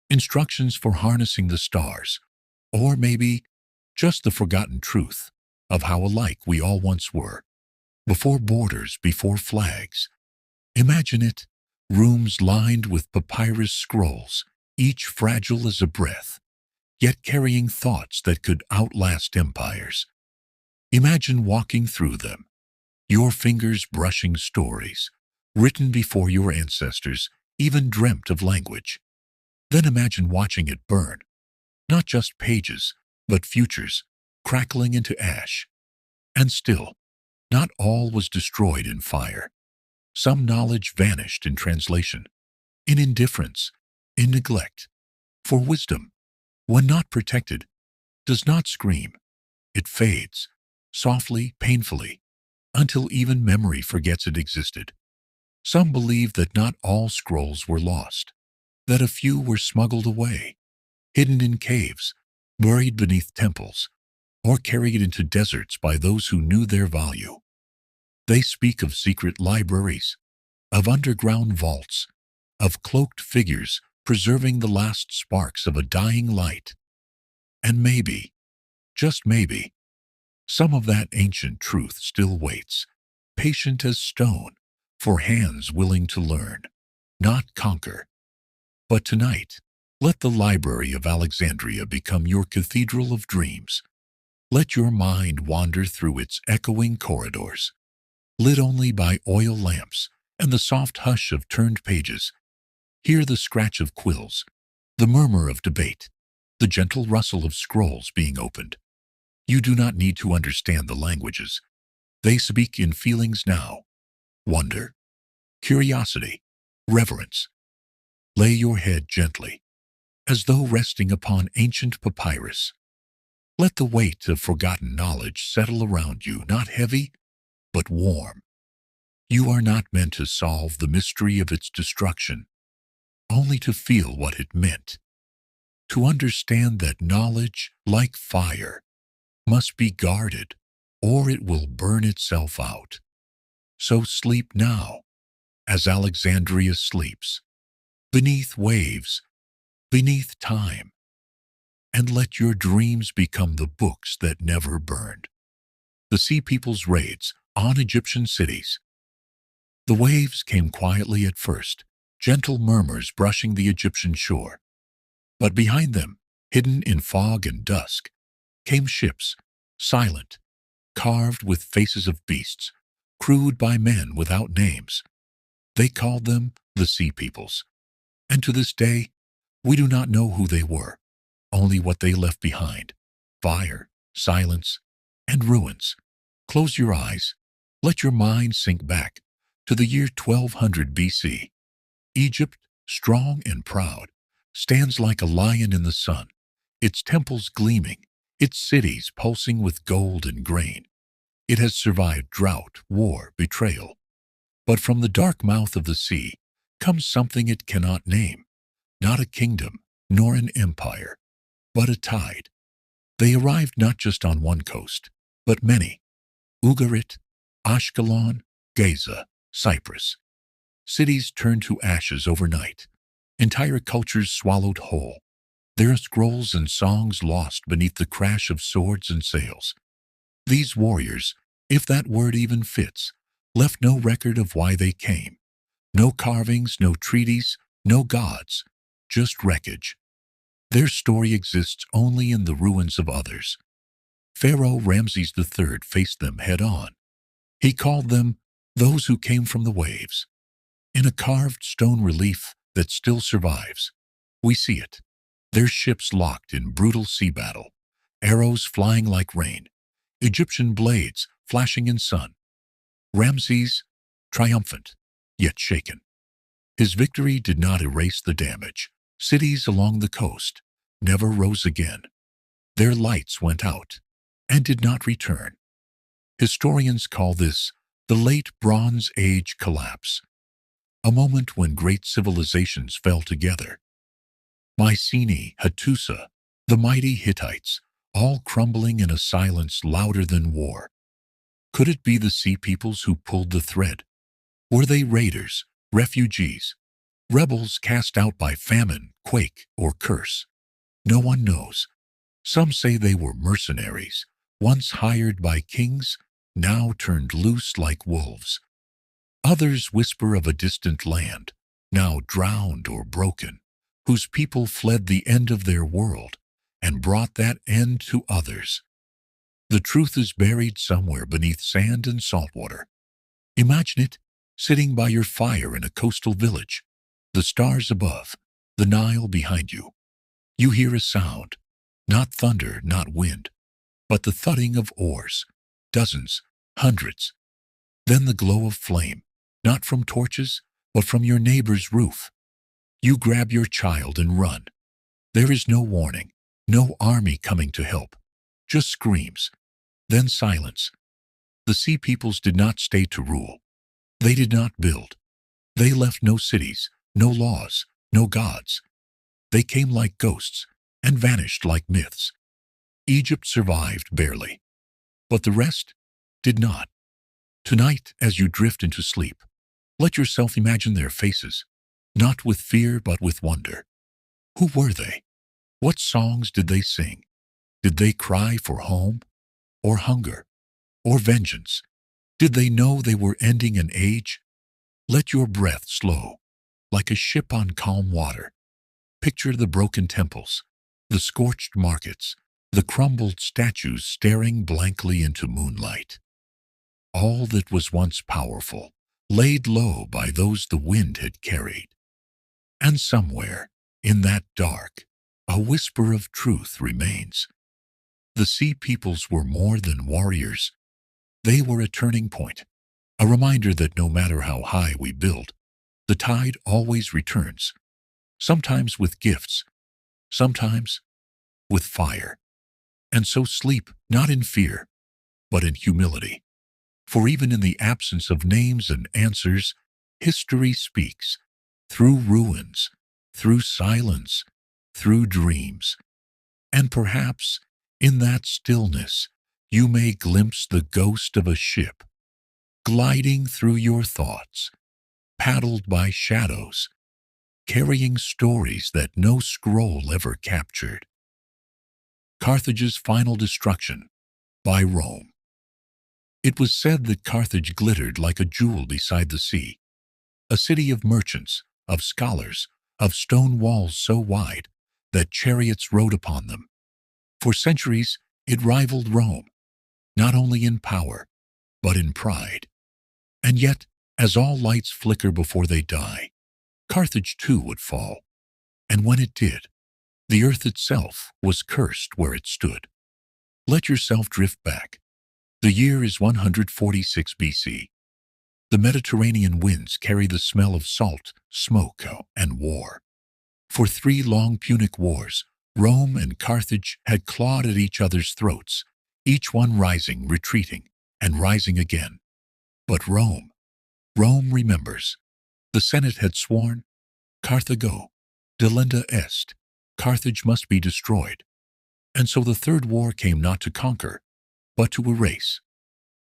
Speaker 1: instructions for harnessing the stars, or maybe just the forgotten truth of how alike we all once were, before borders, before flags. Imagine it, rooms lined with papyrus scrolls, each fragile as a breath, yet carrying thoughts that could outlast empires. Imagine walking through them, your fingers brushing stories, written before your ancestors even dreamt of language. Then imagine watching it burn, not just pages, but futures, crackling into ash. And still, not all was destroyed in fire. Some knowledge vanished in translation, in indifference, in neglect. For wisdom, when not protected, does not scream. It fades, softly, painfully, until even memory forgets it existed. Some believe that not all scrolls were lost, that a few were smuggled away, hidden in caves, buried beneath temples, or carried into deserts by those who knew their value. They speak of secret libraries, of underground vaults, of cloaked figures preserving the last sparks of a dying light. And maybe, just maybe, some of that ancient truth still waits, patient as stone, for hands willing to learn, not conquer. But tonight, let the Library of Alexandria become your cathedral of dreams. Let your mind wander through its echoing corridors, lit only by oil lamps and the soft hush of turned pages. Hear the scratch of quills, the murmur of debate, the gentle rustle of scrolls being opened. You do not need to understand the languages. They speak in feelings now. Wonder, curiosity, reverence. Lay your head gently, as though resting upon ancient papyrus. Let the weight of forgotten knowledge settle around you, not heavy, but warm. You are not meant to solve the mystery of its destruction, only to feel what it meant. To understand that knowledge, like fire, must be guarded, or it will burn itself out. So sleep now, as Alexandria sleeps, beneath waves, beneath time, and let your dreams become the books that never burned. The Sea People's raids on Egyptian cities. The waves came quietly at first, gentle murmurs brushing the Egyptian shore. But behind them, hidden in fog and dusk, came ships, silent, carved with faces of beasts, crewed by men without names. They called them the Sea Peoples. And to this day, we do not know who they were, only what they left behind: fire, silence, and ruins. Close your eyes. Let your mind sink back to the year 1200 BC. Egypt, strong and proud, stands like a lion in the sun, its temples gleaming, its cities pulsing with gold and grain. It has survived drought, war, betrayal. But from the dark mouth of the sea comes something it cannot name, not a kingdom, nor an empire, but a tide. They arrived not just on one coast, but many: Ugarit, Ashkelon, Gaza, Cyprus. Cities turned to ashes overnight, entire cultures swallowed whole, their scrolls and songs lost beneath the crash of swords and sails. These warriors, if that word even fits, left no record of why they came. No carvings, no treaties, no gods, just wreckage. Their story exists only in the ruins of others. Pharaoh Ramses III faced them head-on. He called them those who came from the waves. In a carved stone relief that still survives, we see it. Their ships locked in brutal sea battle, arrows flying like rain, Egyptian blades flashing in sun. Ramses, triumphant, yet shaken. His victory did not erase the damage. Cities along the coast never rose again. Their lights went out and did not return. Historians call this the Late Bronze Age collapse, a moment when great civilizations fell together. Mycenae, Hattusa, the mighty Hittites, all crumbling in a silence louder than war. Could it be the sea peoples who pulled the thread? Were they raiders, refugees, rebels cast out by famine, quake, or curse? No one knows. Some say they were mercenaries, once hired by kings, now turned loose like wolves. Others whisper of a distant land, now drowned or broken, whose people fled the end of their world and brought that end to others. The truth is buried somewhere beneath sand and salt water. Imagine it, sitting by your fire in a coastal village, the stars above, the Nile behind you. You hear a sound, not thunder, not wind, but the thudding of oars, dozens, hundreds. Then the glow of flame, not from torches, but from your neighbor's roof. You grab your child and run. There is no warning, no army coming to help, just screams, then silence. The sea peoples did not stay to rule. They did not build. They left no cities, no laws, no gods. They came like ghosts and vanished like myths. Egypt survived barely, but the rest did not. Tonight, as you drift into sleep, let yourself imagine their faces, not with fear but with wonder. Who were they? What songs did they sing? Did they cry for home, or hunger, or vengeance? Did they know they were ending an age? Let your breath slow, like a ship on calm water. Picture the broken temples, the scorched markets, the crumbled statues staring blankly into moonlight. All that was once powerful, laid low by those the wind had carried. And somewhere, in that dark, a whisper of truth remains. The sea peoples were more than warriors. They were a turning point, a reminder that no matter how high we build, the tide always returns, sometimes with gifts, sometimes with fire. And so sleep not in fear, but in humility. For even in the absence of names and answers, history speaks, through ruins, through silence, through dreams. And perhaps, in that stillness, you may glimpse the ghost of a ship, gliding through your thoughts, paddled by shadows, carrying stories that no scroll ever captured. Carthage's Final Destruction by Rome. It was said that Carthage glittered like a jewel beside the sea, a city of merchants, of scholars, of stone walls so wide that chariots rode upon them. For centuries, it rivaled Rome, not only in power, but in pride. And yet, as all lights flicker before they die, Carthage too would fall. And when it did, the earth itself was cursed where it stood. Let yourself drift back. The year is 146 BC. The Mediterranean winds carry the smell of salt, smoke, and war. For 3 long Punic wars, Rome and Carthage had clawed at each other's throats, each one rising, retreating, and rising again. But Rome remembers. The Senate had sworn, Carthago, delenda est, Carthage must be destroyed. And so the Third War came not to conquer, but to erase.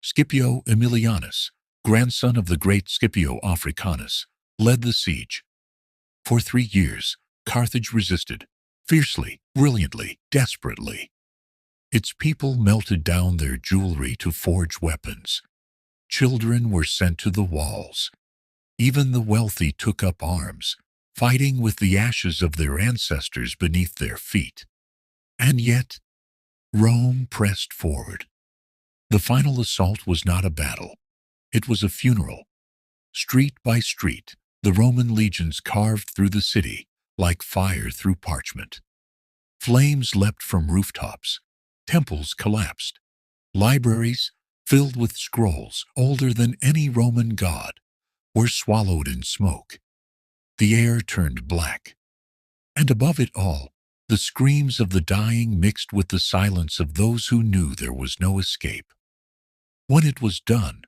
Speaker 1: Scipio Aemilianus, grandson of the great Scipio Africanus, led the siege. For 3 years, Carthage resisted, fiercely, brilliantly, desperately. Its people melted down their jewelry to forge weapons. Children were sent to the walls. Even the wealthy took up arms, fighting with the ashes of their ancestors beneath their feet. And yet, Rome pressed forward. The final assault was not a battle. It was a funeral. Street by street, the Roman legions carved through the city like fire through parchment. Flames leapt from rooftops. Temples collapsed. Libraries, filled with scrolls older than any Roman god, were swallowed in smoke. The air turned black. And above it all, the screams of the dying mixed with the silence of those who knew there was no escape. When it was done,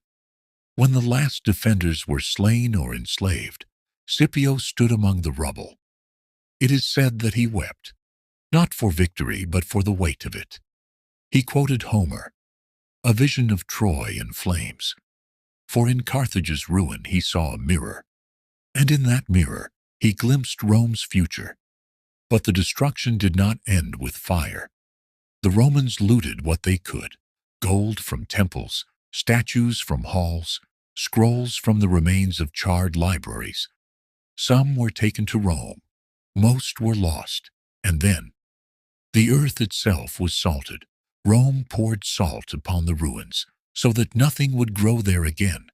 Speaker 1: when the last defenders were slain or enslaved, Scipio stood among the rubble. It is said that he wept, not for victory but for the weight of it. He quoted Homer, a vision of Troy in flames. For in Carthage's ruin he saw a mirror, and in that mirror he glimpsed Rome's future. But the destruction did not end with fire. The Romans looted what they could: gold from temples, statues from halls, scrolls from the remains of charred libraries. Some were taken to Rome, most were lost, and then the earth itself was salted. Rome poured salt upon the ruins so that nothing would grow there again.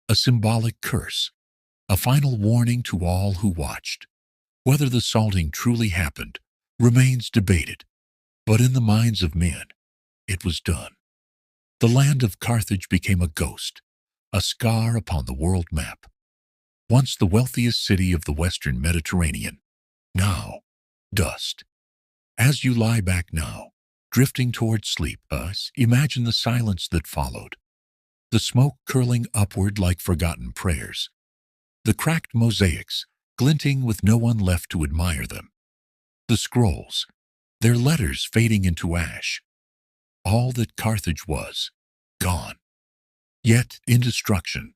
Speaker 1: A symbolic curse, a final warning to all who watched. Whether the salting truly happened remains debated, but in the minds of men, it was done. The land of Carthage became a ghost, a scar upon the world map. Once the wealthiest city of the Western Mediterranean, now dust. As you lie back now, drifting toward sleep, imagine the silence that followed. The smoke curling upward like forgotten prayers. The cracked mosaics, glinting with no one left to admire them. The scrolls, their letters fading into ash. All that Carthage was, gone. Yet, in destruction,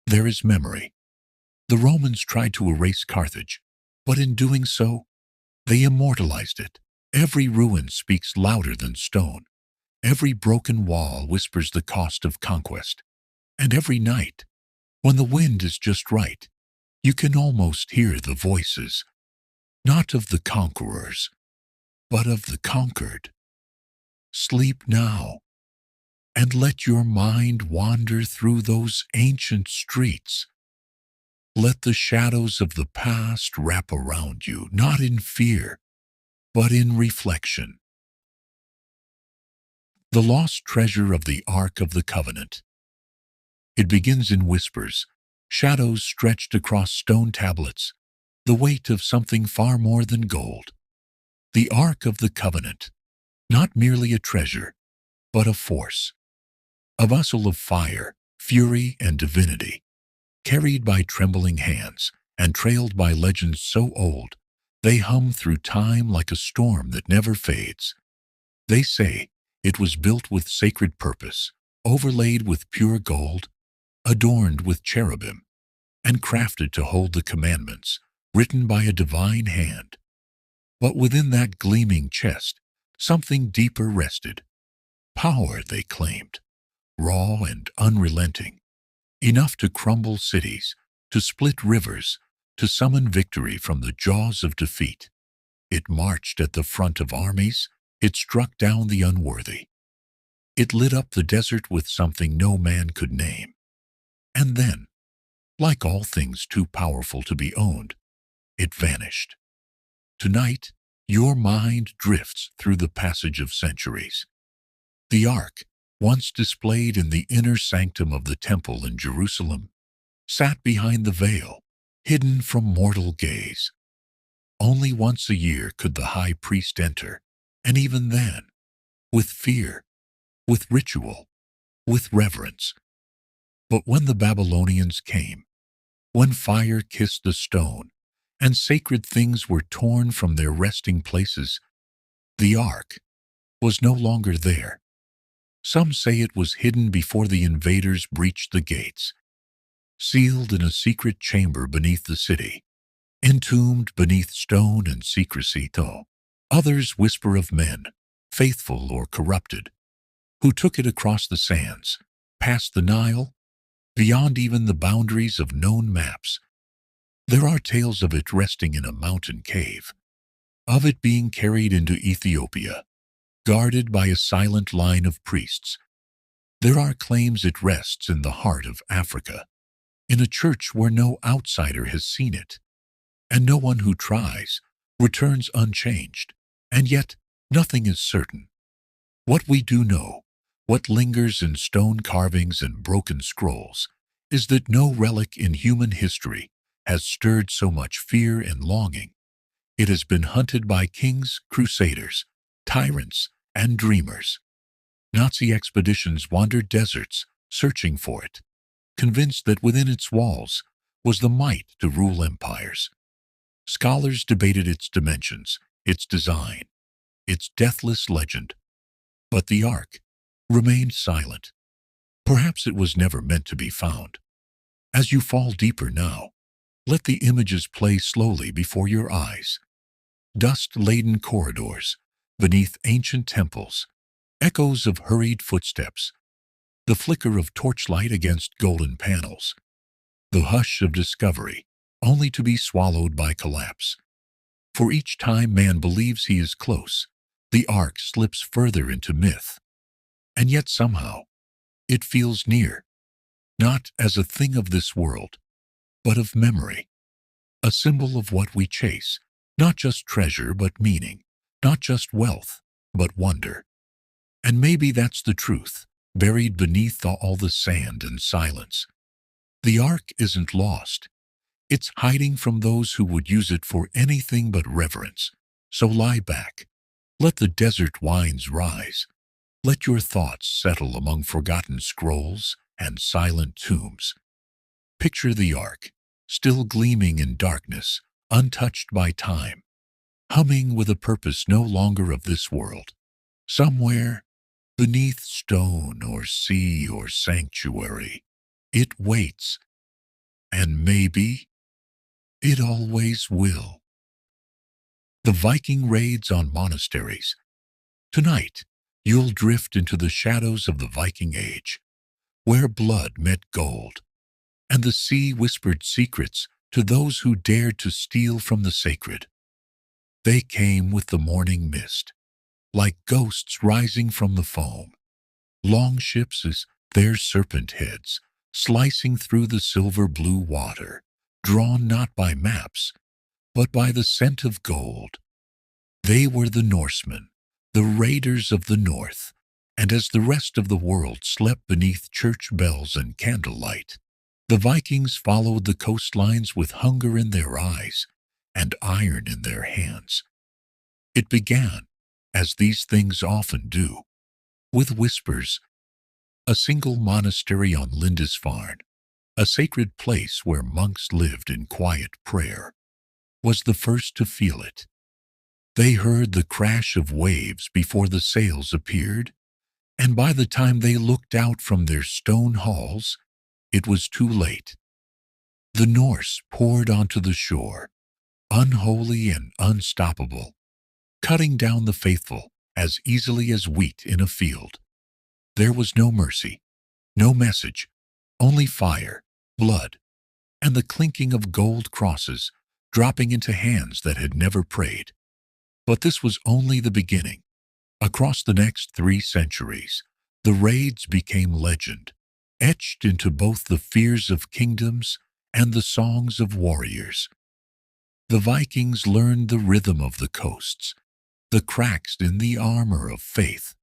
Speaker 1: there is memory. The Romans tried to erase Carthage, but in doing so, they immortalized it. Every ruin speaks louder than stone. Every broken wall whispers the cost of conquest. And every night, when the wind is just right, you can almost hear the voices, not of the conquerors, but of the conquered. Sleep now, and let your mind wander through those ancient streets. Let the shadows of the past wrap around you, not in fear, but in reflection. The lost treasure of the Ark of the Covenant. It begins in whispers, shadows stretched across stone tablets, the weight of something far more than gold. The Ark of the Covenant, not merely a treasure, but a force. A vessel of fire, fury, and divinity, carried by trembling hands and trailed by legends so old, they hum through time like a storm that never fades. They say it was built with sacred purpose, overlaid with pure gold, adorned with cherubim, and crafted to hold the commandments, written by a divine hand. But within that gleaming chest, something deeper rested. Power, they claimed, raw and unrelenting, enough to crumble cities, to split rivers, to summon victory from the jaws of defeat. It marched at the front of armies. It struck down the unworthy. It lit up the desert with something no man could name. And then, like all things too powerful to be owned, it vanished. Tonight, your mind drifts through the passage of centuries. The Ark, once displayed in the inner sanctum of the temple in Jerusalem, sat behind the veil, hidden from mortal gaze. Only once a year could the high priest enter, and even then, with fear, with ritual, with reverence. But when the Babylonians came, when fire kissed the stone, and sacred things were torn from their resting places, the Ark was no longer there. Some say it was hidden before the invaders breached the gates, sealed in a secret chamber beneath the city, entombed beneath stone and secrecy. Though others whisper of men, faithful or corrupted, who took it across the sands, past the Nile, beyond even the boundaries of known maps. There are tales of it resting in a mountain cave, of it being carried into Ethiopia, guarded by a silent line of priests. There are claims it rests in the heart of Africa, in a church where no outsider has seen it, and no one who tries returns unchanged. And yet, nothing is certain. What we do know, what lingers in stone carvings and broken scrolls, is that no relic in human history has stirred so much fear and longing. It has been hunted by kings, crusaders, tyrants, and dreamers. Nazi expeditions wandered deserts, searching for it, convinced that within its walls was the might to rule empires. Scholars debated its dimensions, its design, its deathless legend. But the Ark remained silent. Perhaps it was never meant to be found. As you fall deeper now, let the images play slowly before your eyes. Dust-laden corridors, beneath ancient temples, echoes of hurried footsteps, the flicker of torchlight against golden panels, the hush of discovery, only to be swallowed by collapse. For each time man believes he is close, the Ark slips further into myth. And yet somehow, it feels near, not as a thing of this world, but of memory, a symbol of what we chase, not just treasure but meaning, not just wealth but wonder. And maybe that's the truth, buried beneath all the sand and silence. The Ark isn't lost. It's hiding from those who would use it for anything but reverence. So lie back. Let the desert winds rise. Let your thoughts settle among forgotten scrolls and silent tombs. Picture the Ark, still gleaming in darkness, untouched by time, humming with a purpose no longer of this world. Somewhere, beneath stone or sea or sanctuary, it waits, and maybe it always will. The Viking raids on monasteries. Tonight, you'll drift into the shadows of the Viking Age, where blood met gold, and the sea whispered secrets to those who dared to steal from the sacred. They came with the morning mist, like ghosts rising from the foam. Long ships as their serpent heads, slicing through the silver-blue water, drawn not by maps, but by the scent of gold. They were the Norsemen, the raiders of the north, and as the rest of the world slept beneath church bells and candlelight, the Vikings followed the coastlines with hunger in their eyes and iron in their hands. It began, as these things often do, with whispers. A single monastery on Lindisfarne, a sacred place where monks lived in quiet prayer, was the first to feel it. They heard the crash of waves before the sails appeared, and by the time they looked out from their stone halls, it was too late. The Norse poured onto the shore, unholy and unstoppable, cutting down the faithful as easily as wheat in a field. There was no mercy, no message, only fire, blood, and the clinking of gold crosses dropping into hands that had never prayed. But this was only the beginning. Across the next 3 centuries, the raids became legend, etched into both the fears of kingdoms and the songs of warriors. The Vikings learned the rhythm of the coasts, the cracks in the armor of faith.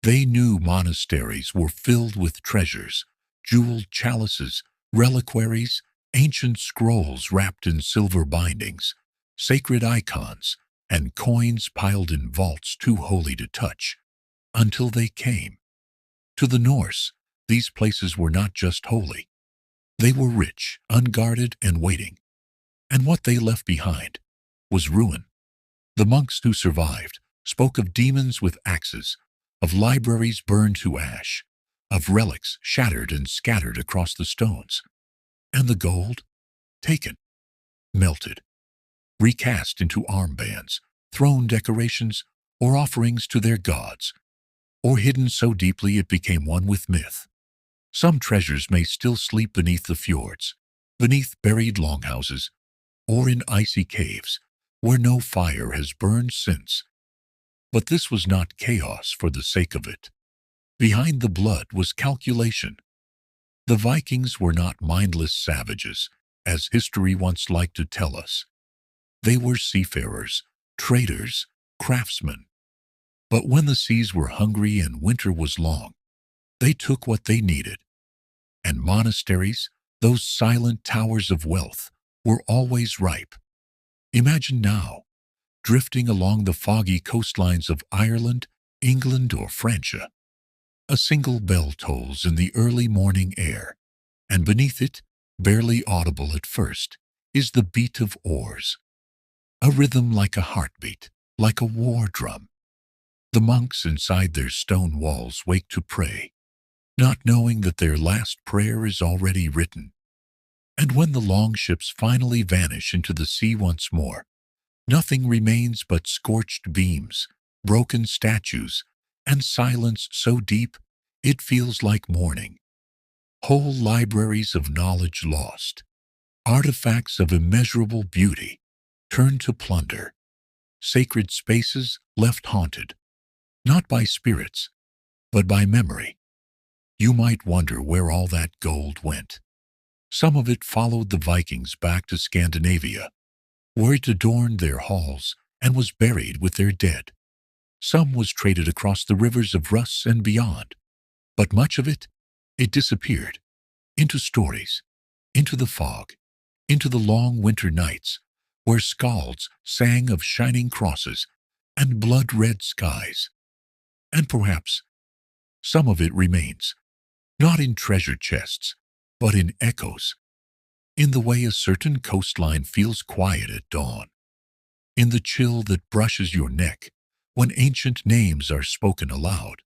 Speaker 1: They knew monasteries were filled with treasures, jeweled chalices, reliquaries, ancient scrolls wrapped in silver bindings, sacred icons, and coins piled in vaults too holy to touch, until they came. To the Norse, these places were not just holy. They were rich, unguarded, and waiting. And what they left behind was ruin. The monks who survived spoke of demons with axes, of libraries burned to ash, of relics shattered and scattered across the stones. And the gold? Taken, melted, recast into armbands, throne decorations, or offerings to their gods, or hidden so deeply it became one with myth. Some treasures may still sleep beneath the fjords, beneath buried longhouses, or in icy caves where no fire has burned since. But this was not chaos for the sake of it. Behind the blood was calculation. The Vikings were not mindless savages, as history once liked to tell us. They were seafarers, traders, craftsmen. But when the seas were hungry and winter was long, they took what they needed. And monasteries, those silent towers of wealth, were always ripe. Imagine now, drifting along the foggy coastlines of Ireland, England, or Francia. A single bell tolls in the early morning air, and beneath it, barely audible at first, is the beat of oars. A rhythm like a heartbeat, like a war drum. The monks inside their stone walls wake to pray, not knowing that their last prayer is already written. And when the longships finally vanish into the sea once more, nothing remains but scorched beams, broken statues, and silence so deep it feels like mourning. Whole libraries of knowledge lost, artifacts of immeasurable beauty turned to plunder, sacred spaces left haunted, not by spirits, but by memory. You might wonder where all that gold went. Some of it followed the Vikings back to Scandinavia, where it adorned their halls and was buried with their dead. Some was traded across the rivers of Rus and beyond, but much of it disappeared, into stories, into the fog, into the long winter nights, where skalds sang of shining crosses and blood-red skies. And perhaps some of it remains, not in treasure chests, but in echoes, in the way a certain coastline feels quiet at dawn, in the chill that brushes your neck when ancient names are spoken aloud,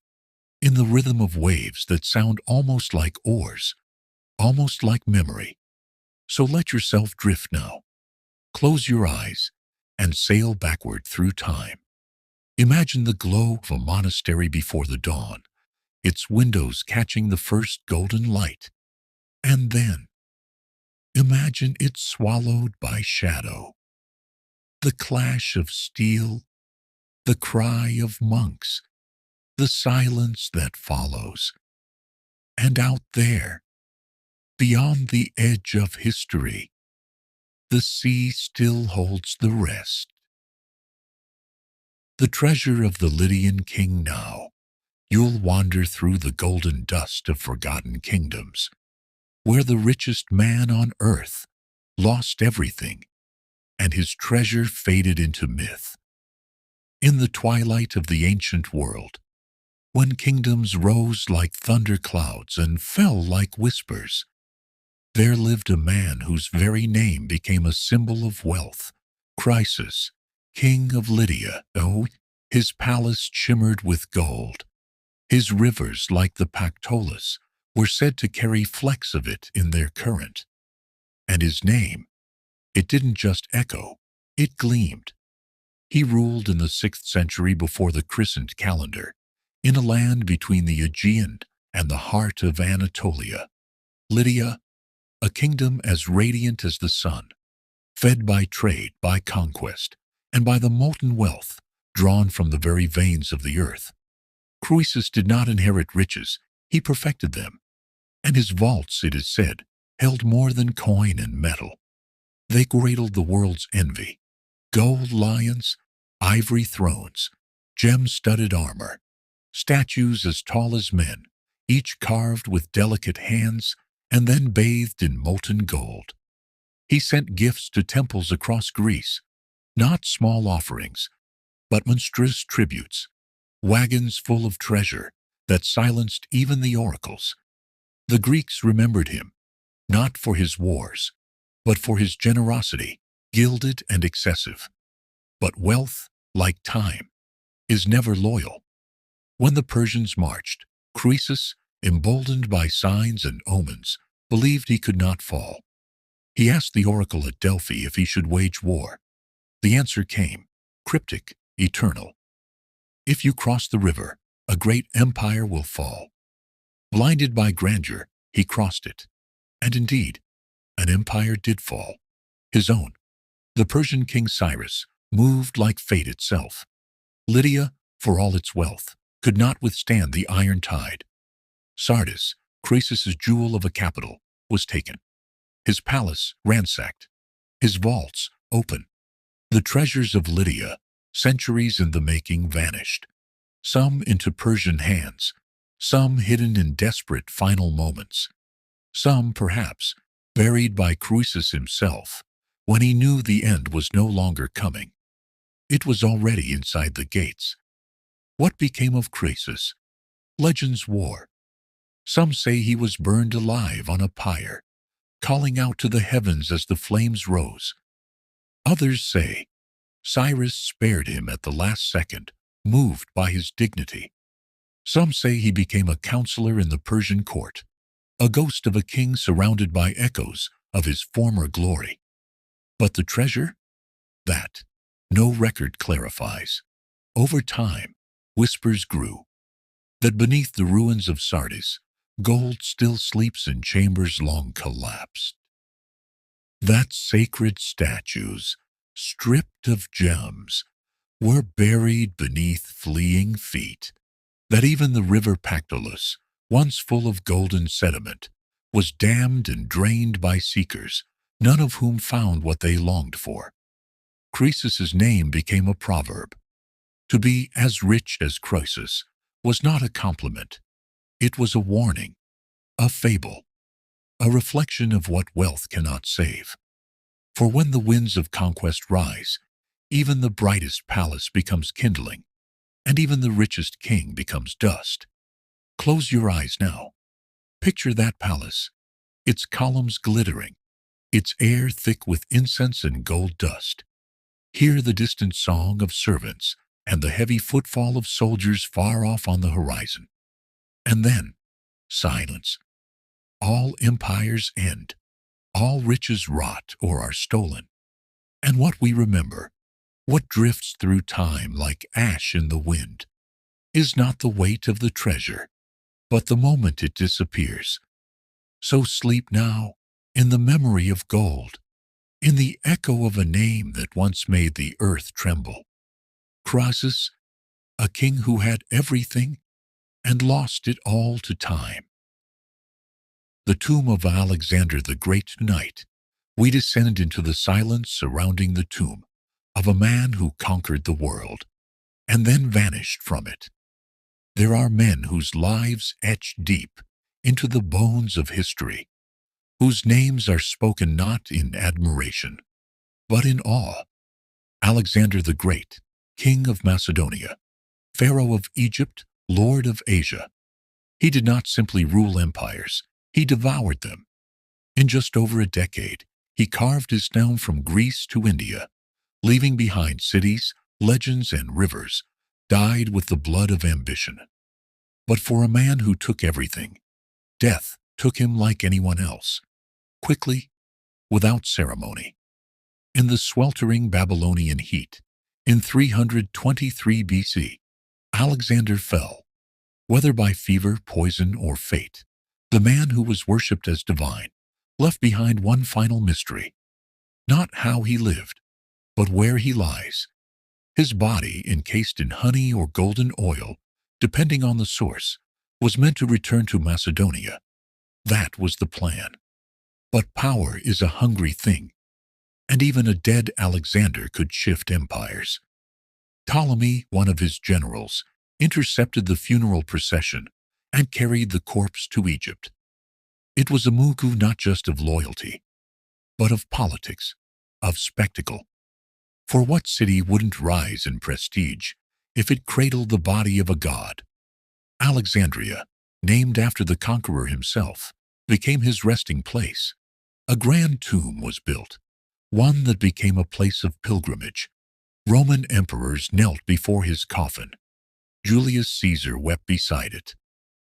Speaker 1: in the rhythm of waves that sound almost like oars, almost like memory. So let yourself drift now. Close your eyes and sail backward through time. Imagine the glow of a monastery before the dawn, its windows catching the first golden light. And then, imagine it swallowed by shadow. The clash of steel, the cry of monks, the silence that follows. And out there, beyond the edge of history, the sea still holds the rest. The treasure of the Lydian king now, you'll wander through the golden dust of forgotten kingdoms, where the richest man on earth lost everything, and his treasure faded into myth. In the twilight of the ancient world, when kingdoms rose like thunderclouds and fell like whispers, there lived a man whose very name became a symbol of wealth, Croesus, king of Lydia. Oh, his palace shimmered with gold. His rivers, like the Pactolus, were said to carry flecks of it in their current. And his name, it didn't just echo, it gleamed. He ruled in the 6th century before the Crescent calendar, in a land between the Aegean and the heart of Anatolia. Lydia, a kingdom as radiant as the sun, fed by trade, by conquest, and by the molten wealth drawn from the very veins of the earth. Croesus did not inherit riches, he perfected them, and his vaults, it is said, held more than coin and metal. They cradled the world's envy: gold lions, ivory thrones, gem-studded armor, statues as tall as men, each carved with delicate hands and then bathed in molten gold. He sent gifts to temples across Greece, not small offerings, but monstrous tributes, wagons full of treasure that silenced even the oracles. The Greeks remembered him, not for his wars, but for his generosity, gilded and excessive. But wealth, like time, is never loyal. When the Persians marched, Croesus, emboldened by signs and omens, believed he could not fall. He asked the oracle at Delphi if he should wage war. The answer came, cryptic, eternal. If you cross the river, a great empire will fall. Blinded by grandeur, he crossed it. And indeed, an empire did fall. His own. The Persian king Cyrus moved like fate itself. Lydia, for all its wealth, could not withstand the iron tide. Sardis, Croesus's jewel of a capital, was taken, his palace ransacked, his vaults open. The treasures of Lydia, centuries in the making, vanished, some into Persian hands, some hidden in desperate final moments, some, perhaps, buried by Croesus himself when he knew the end was no longer coming. It was already inside the gates. What became of Croesus? Legends war. Some say he was burned alive on a pyre, calling out to the heavens as the flames rose. Others say Cyrus spared him at the last second, moved by his dignity. Some say he became a counselor in the Persian court, a ghost of a king surrounded by echoes of his former glory. But the treasure? That no record clarifies. Over time, whispers grew that beneath the ruins of Sardis, gold still sleeps in chambers long collapsed. That sacred statues, stripped of gems, were buried beneath fleeing feet, that even the river Pactolus, once full of golden sediment, was dammed and drained by seekers, none of whom found what they longed for. Croesus's name became a proverb. To be as rich as Croesus was not a compliment. It was a warning, a fable, a reflection of what wealth cannot save. For when the winds of conquest rise, even the brightest palace becomes kindling, and even the richest king becomes dust. Close your eyes now. Picture that palace, its columns glittering, its air thick with incense and gold dust. Hear the distant song of servants and the heavy footfall of soldiers far off on the horizon. And then, silence. All empires end. All riches rot or are stolen. And what we remember, what drifts through time like ash in the wind, is not the weight of the treasure, but the moment it disappears. So sleep now in the memory of gold, in the echo of a name that once made the earth tremble. Croesus, a king who had everything and lost it all to time. The tomb of Alexander the Great. Tonight, we descend into the silence surrounding the tomb of a man who conquered the world and then vanished from it. There are men whose lives etch deep into the bones of history, whose names are spoken not in admiration, but in awe. Alexander the Great, King of Macedonia, Pharaoh of Egypt, Lord of Asia. He did not simply rule empires, he devoured them. In just over a decade, he carved his down from Greece to India, leaving behind cities, legends, and rivers dyed with the blood of ambition. But for a man who took everything, death took him like anyone else, quickly, without ceremony. In the sweltering Babylonian heat, in 323 BC, Alexander fell, whether by fever, poison, or fate. The man who was worshipped as divine left behind one final mystery, not how he lived, but where he lies. His body, encased in honey or golden oil, depending on the source, was meant to return to Macedonia. That was the plan. But power is a hungry thing, and even a dead Alexander could shift empires. Ptolemy, one of his generals, intercepted the funeral procession and carried the corpse to Egypt. It was a move not just of loyalty, but of politics, of spectacle. For what city wouldn't rise in prestige if it cradled the body of a god? Alexandria, named after the conqueror himself, became his resting place. A grand tomb was built, one that became a place of pilgrimage. Roman emperors knelt before his coffin. Julius Caesar wept beside it.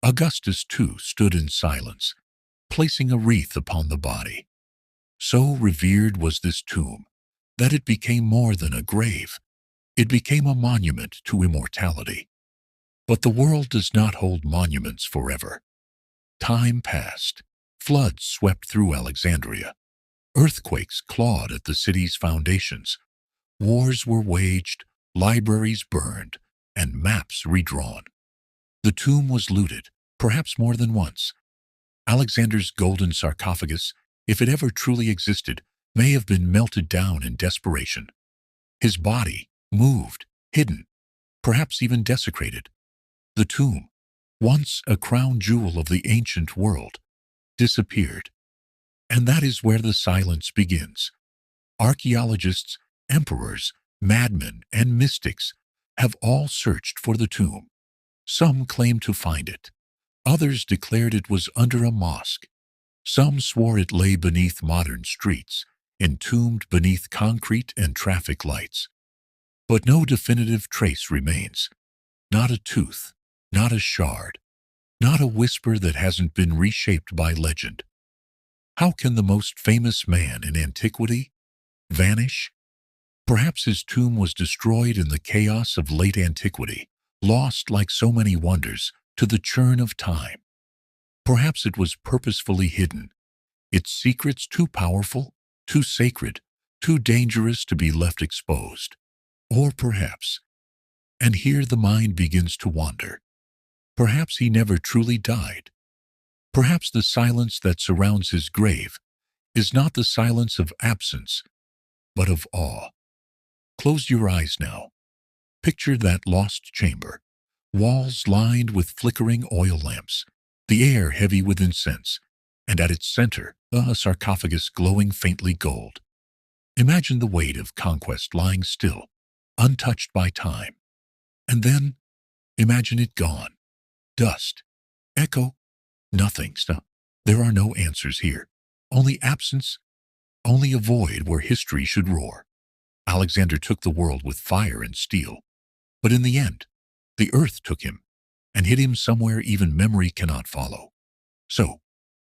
Speaker 1: Augustus, too, stood in silence, placing a wreath upon the body. So revered was this tomb that it became more than a grave. It became a monument to immortality. But the world does not hold monuments forever. Time passed. Floods swept through Alexandria. Earthquakes clawed at the city's foundations. Wars were waged, libraries burned, and maps redrawn. The tomb was looted, perhaps more than once. Alexander's golden sarcophagus, if it ever truly existed, may have been melted down in desperation. His body, moved, hidden, perhaps even desecrated. The tomb, once a crown jewel of the ancient world, disappeared. And that is where the silence begins. Archaeologists, emperors, madmen, and mystics have all searched for the tomb. Some claimed to find it. Others declared it was under a mosque. Some swore it lay beneath modern streets, entombed beneath concrete and traffic lights. But no definitive trace remains. Not a tooth, not a shard, not a whisper that hasn't been reshaped by legend. How can the most famous man in antiquity vanish? Perhaps his tomb was destroyed in the chaos of late antiquity, lost like so many wonders to the churn of time. Perhaps it was purposefully hidden, its secrets too powerful, too sacred, too dangerous to be left exposed. Or perhaps, and here the mind begins to wander, perhaps he never truly died. Perhaps the silence that surrounds his grave is not the silence of absence, but of awe. Close your eyes now. Picture that lost chamber, walls lined with flickering oil lamps, the air heavy with incense, and at its center, a sarcophagus glowing faintly gold. Imagine the weight of conquest lying still, untouched by time. And then, imagine it gone. Dust, echo, nothing. Stop. There are no answers here. Only absence, only a void where history should roar. Alexander took the world with fire and steel. But in the end, the earth took him and hid him somewhere even memory cannot follow. So,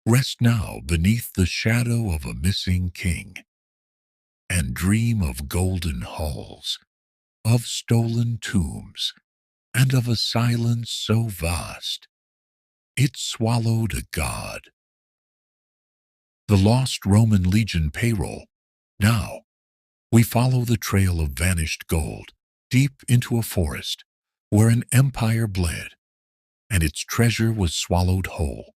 Speaker 1: rest now beneath the shadow of a missing king and dream of golden halls, of stolen tombs, and of a silence so vast it swallowed a god. The lost Roman legion payroll. Now, we follow the trail of vanished gold deep into a forest where an empire bled, and its treasure was swallowed whole.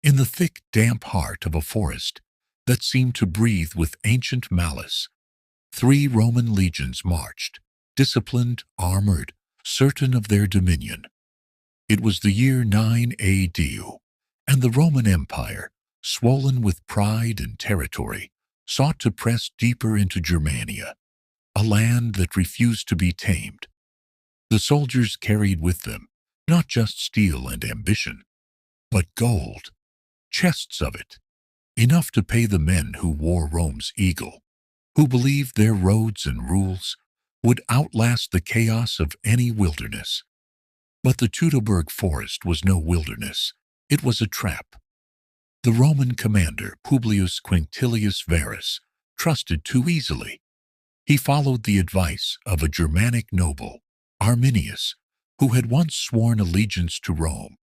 Speaker 1: In the thick, damp heart of a forest that seemed to breathe with ancient malice, 3 Roman legions marched, disciplined, armored, certain of their dominion. It was the year 9 AD, and the Roman Empire, swollen with pride and territory, sought to press deeper into Germania, a land that refused to be tamed. The soldiers carried with them not just steel and ambition, but gold, chests of it, enough to pay the men who wore Rome's eagle, who believed their roads and rules would outlast the chaos of any wilderness. But the Teutoburg forest was no wilderness. It was a trap. The Roman commander, Publius Quinctilius Varus, trusted too easily. He followed the advice of a Germanic noble, Arminius, who had once sworn allegiance to Rome,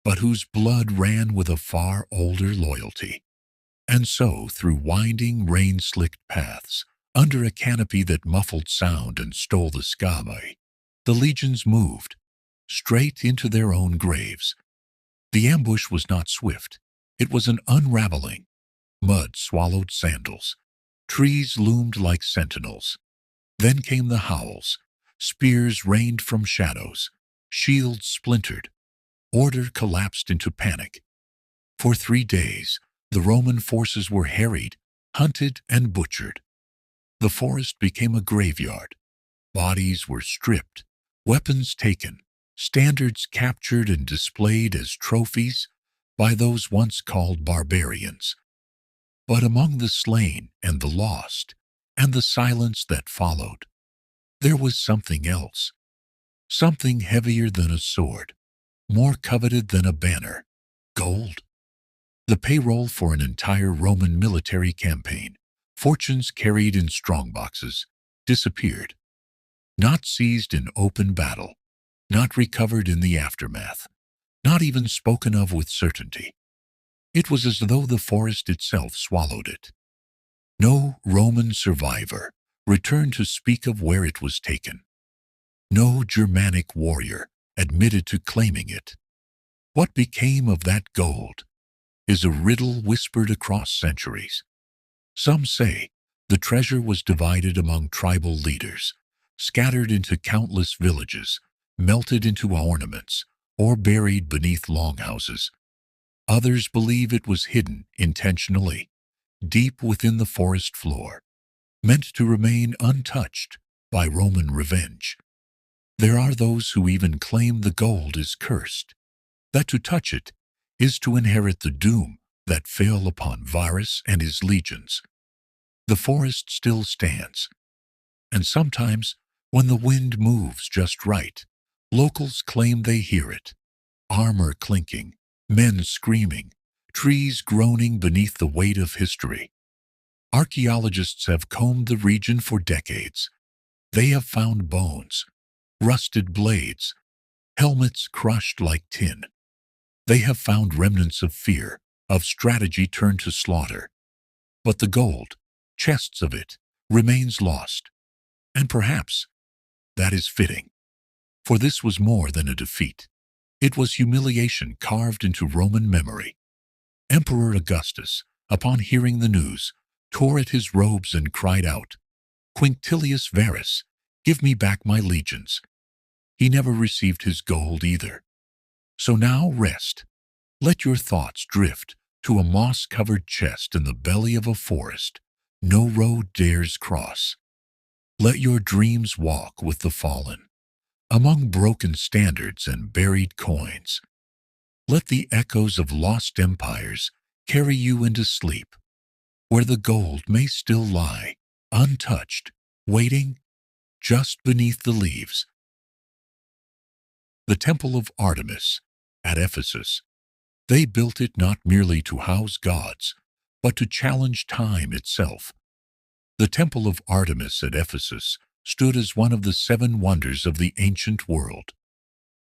Speaker 1: but whose blood ran with a far older loyalty. And so, through winding, rain-slicked paths, under a canopy that muffled sound and stole the sky, the legions moved, straight into their own graves. The ambush was not swift. It was an unraveling. Mud swallowed sandals. Trees loomed like sentinels. Then came the howls. Spears rained from shadows. Shields splintered. Order collapsed into panic. For 3 days, the Roman forces were harried, hunted, and butchered. The forest became a graveyard. Bodies were stripped, weapons taken, standards captured and displayed as trophies by those once called barbarians. But among the slain and the lost, and the silence that followed, there was something else, something heavier than a sword, more coveted than a banner: gold. The payroll for an entire Roman military campaign, fortunes carried in strongboxes, disappeared. Not seized in open battle, not recovered in the aftermath, not even spoken of with certainty. It was as though the forest itself swallowed it. No Roman survivor returned to speak of where it was taken. No Germanic warrior admitted to claiming it. What became of that gold is a riddle whispered across centuries. Some say the treasure was divided among tribal leaders, scattered into countless villages, melted into ornaments, or buried beneath longhouses. Others believe it was hidden intentionally, deep within the forest floor, meant to remain untouched by Roman revenge. There are those who even claim the gold is cursed, that to touch it is to inherit the doom that fell upon Varus and his legions. The forest still stands, and sometimes, when the wind moves just right, locals claim they hear it. Armor clinking, men screaming, trees groaning beneath the weight of history. Archaeologists have combed the region for decades. They have found bones, rusted blades, helmets crushed like tin. They have found remnants of fear, of strategy turned to slaughter. But the gold, chests of it, remains lost. And perhaps that is fitting. For this was more than a defeat. It was humiliation carved into Roman memory. Emperor Augustus, upon hearing the news, tore at his robes and cried out, "Quintilius Varus, give me back my legions." He never received his gold either. So now rest. Let your thoughts drift to a moss-covered chest in the belly of a forest no road dares cross. Let your dreams walk with the fallen, among broken standards and buried coins. Let the echoes of lost empires carry you into sleep, where the gold may still lie, untouched, waiting just beneath the leaves. The Temple of Artemis at Ephesus. They built it not merely to house gods, but to challenge time itself. The Temple of Artemis at Ephesus stood as one of the 7 wonders of the ancient world.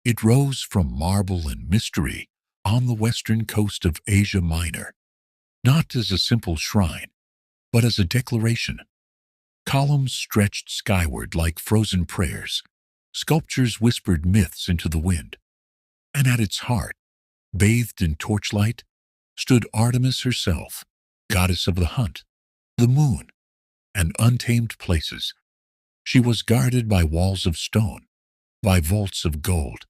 Speaker 1: It rose from marble and mystery on the western coast of Asia Minor, not as a simple shrine, but as a declaration. Columns stretched skyward like frozen prayers. Sculptures whispered myths into the wind. And at its heart, bathed in torchlight, stood Artemis herself, goddess of the hunt, the moon, and untamed places. She was guarded by walls of stone, by vaults of gold,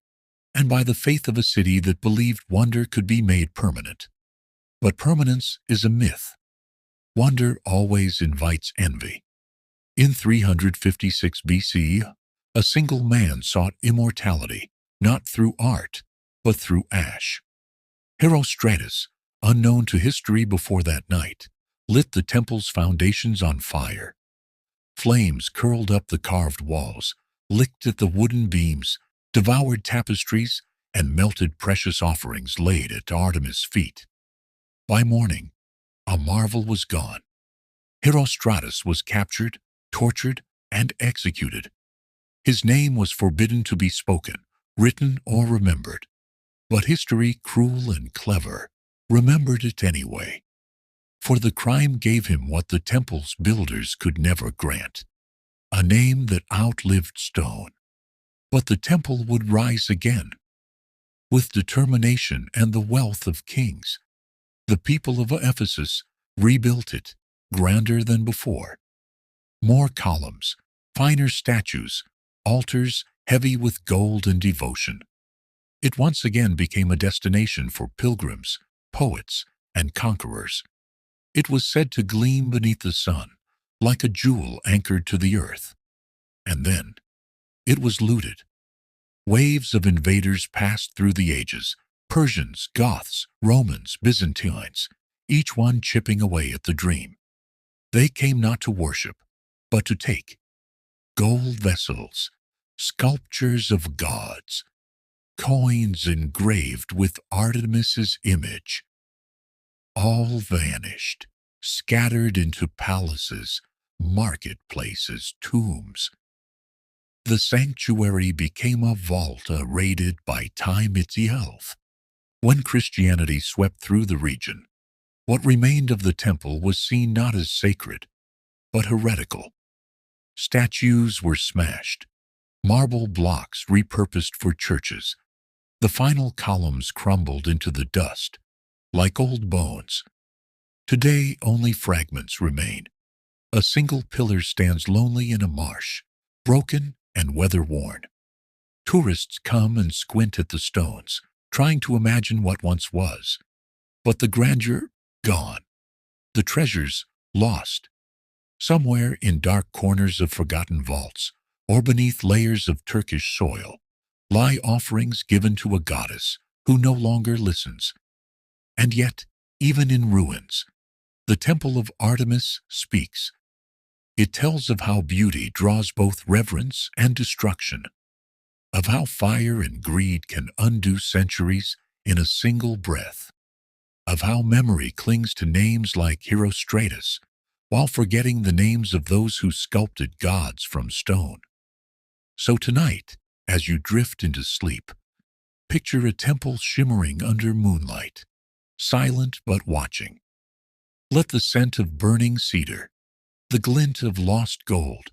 Speaker 1: and by the faith of a city that believed wonder could be made permanent. But permanence is a myth. Wonder always invites envy. In 356 BC, a single man sought immortality, not through art, but through ash. Herostratus, unknown to history before that night, lit the temple's foundations on fire. Flames curled up the carved walls, licked at the wooden beams, devoured tapestries, and melted precious offerings laid at Artemis' feet. By morning, a marvel was gone. Herostratus was captured, tortured, and executed. His name was forbidden to be spoken, written, or remembered. But history, cruel and clever, remembered it anyway. For the crime gave him what the temple's builders could never grant, a name that outlived stone. But the temple would rise again. With determination and the wealth of kings, the people of Ephesus rebuilt it, grander than before. More columns, finer statues, altars heavy with gold and devotion. It once again became a destination for pilgrims, poets, and conquerors. It was said to gleam beneath the sun, like a jewel anchored to the earth. And then, it was looted. Waves of invaders passed through the ages, Persians, Goths, Romans, Byzantines, each one chipping away at the dream. They came not to worship, but to take. Gold vessels, sculptures of gods, coins engraved with Artemis's image. All vanished, scattered into palaces, marketplaces, tombs. The sanctuary became a vault raided by time itself. When Christianity swept through the region, what remained of the temple was seen not as sacred, but heretical. Statues were smashed, marble blocks repurposed for churches. The final columns crumbled into the dust, like old bones. Today, only fragments remain. A single pillar stands lonely in a marsh, broken and weather-worn. Tourists come and squint at the stones, trying to imagine what once was. But the grandeur, gone. The treasures, lost. Somewhere in dark corners of forgotten vaults, or beneath layers of Turkish soil, lie offerings given to a goddess who no longer listens. And yet, even in ruins, the temple of Artemis speaks. It tells of how beauty draws both reverence and destruction, of how fire and greed can undo centuries in a single breath, of how memory clings to names like Herostratus, while forgetting the names of those who sculpted gods from stone. So tonight, as you drift into sleep, picture a temple shimmering under moonlight, silent but watching. Let the scent of burning cedar, the glint of lost gold,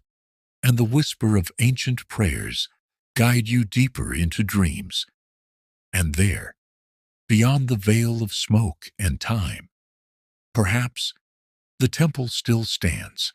Speaker 1: and the whisper of ancient prayers guide you deeper into dreams. And there, beyond the veil of smoke and time, perhaps the temple still stands,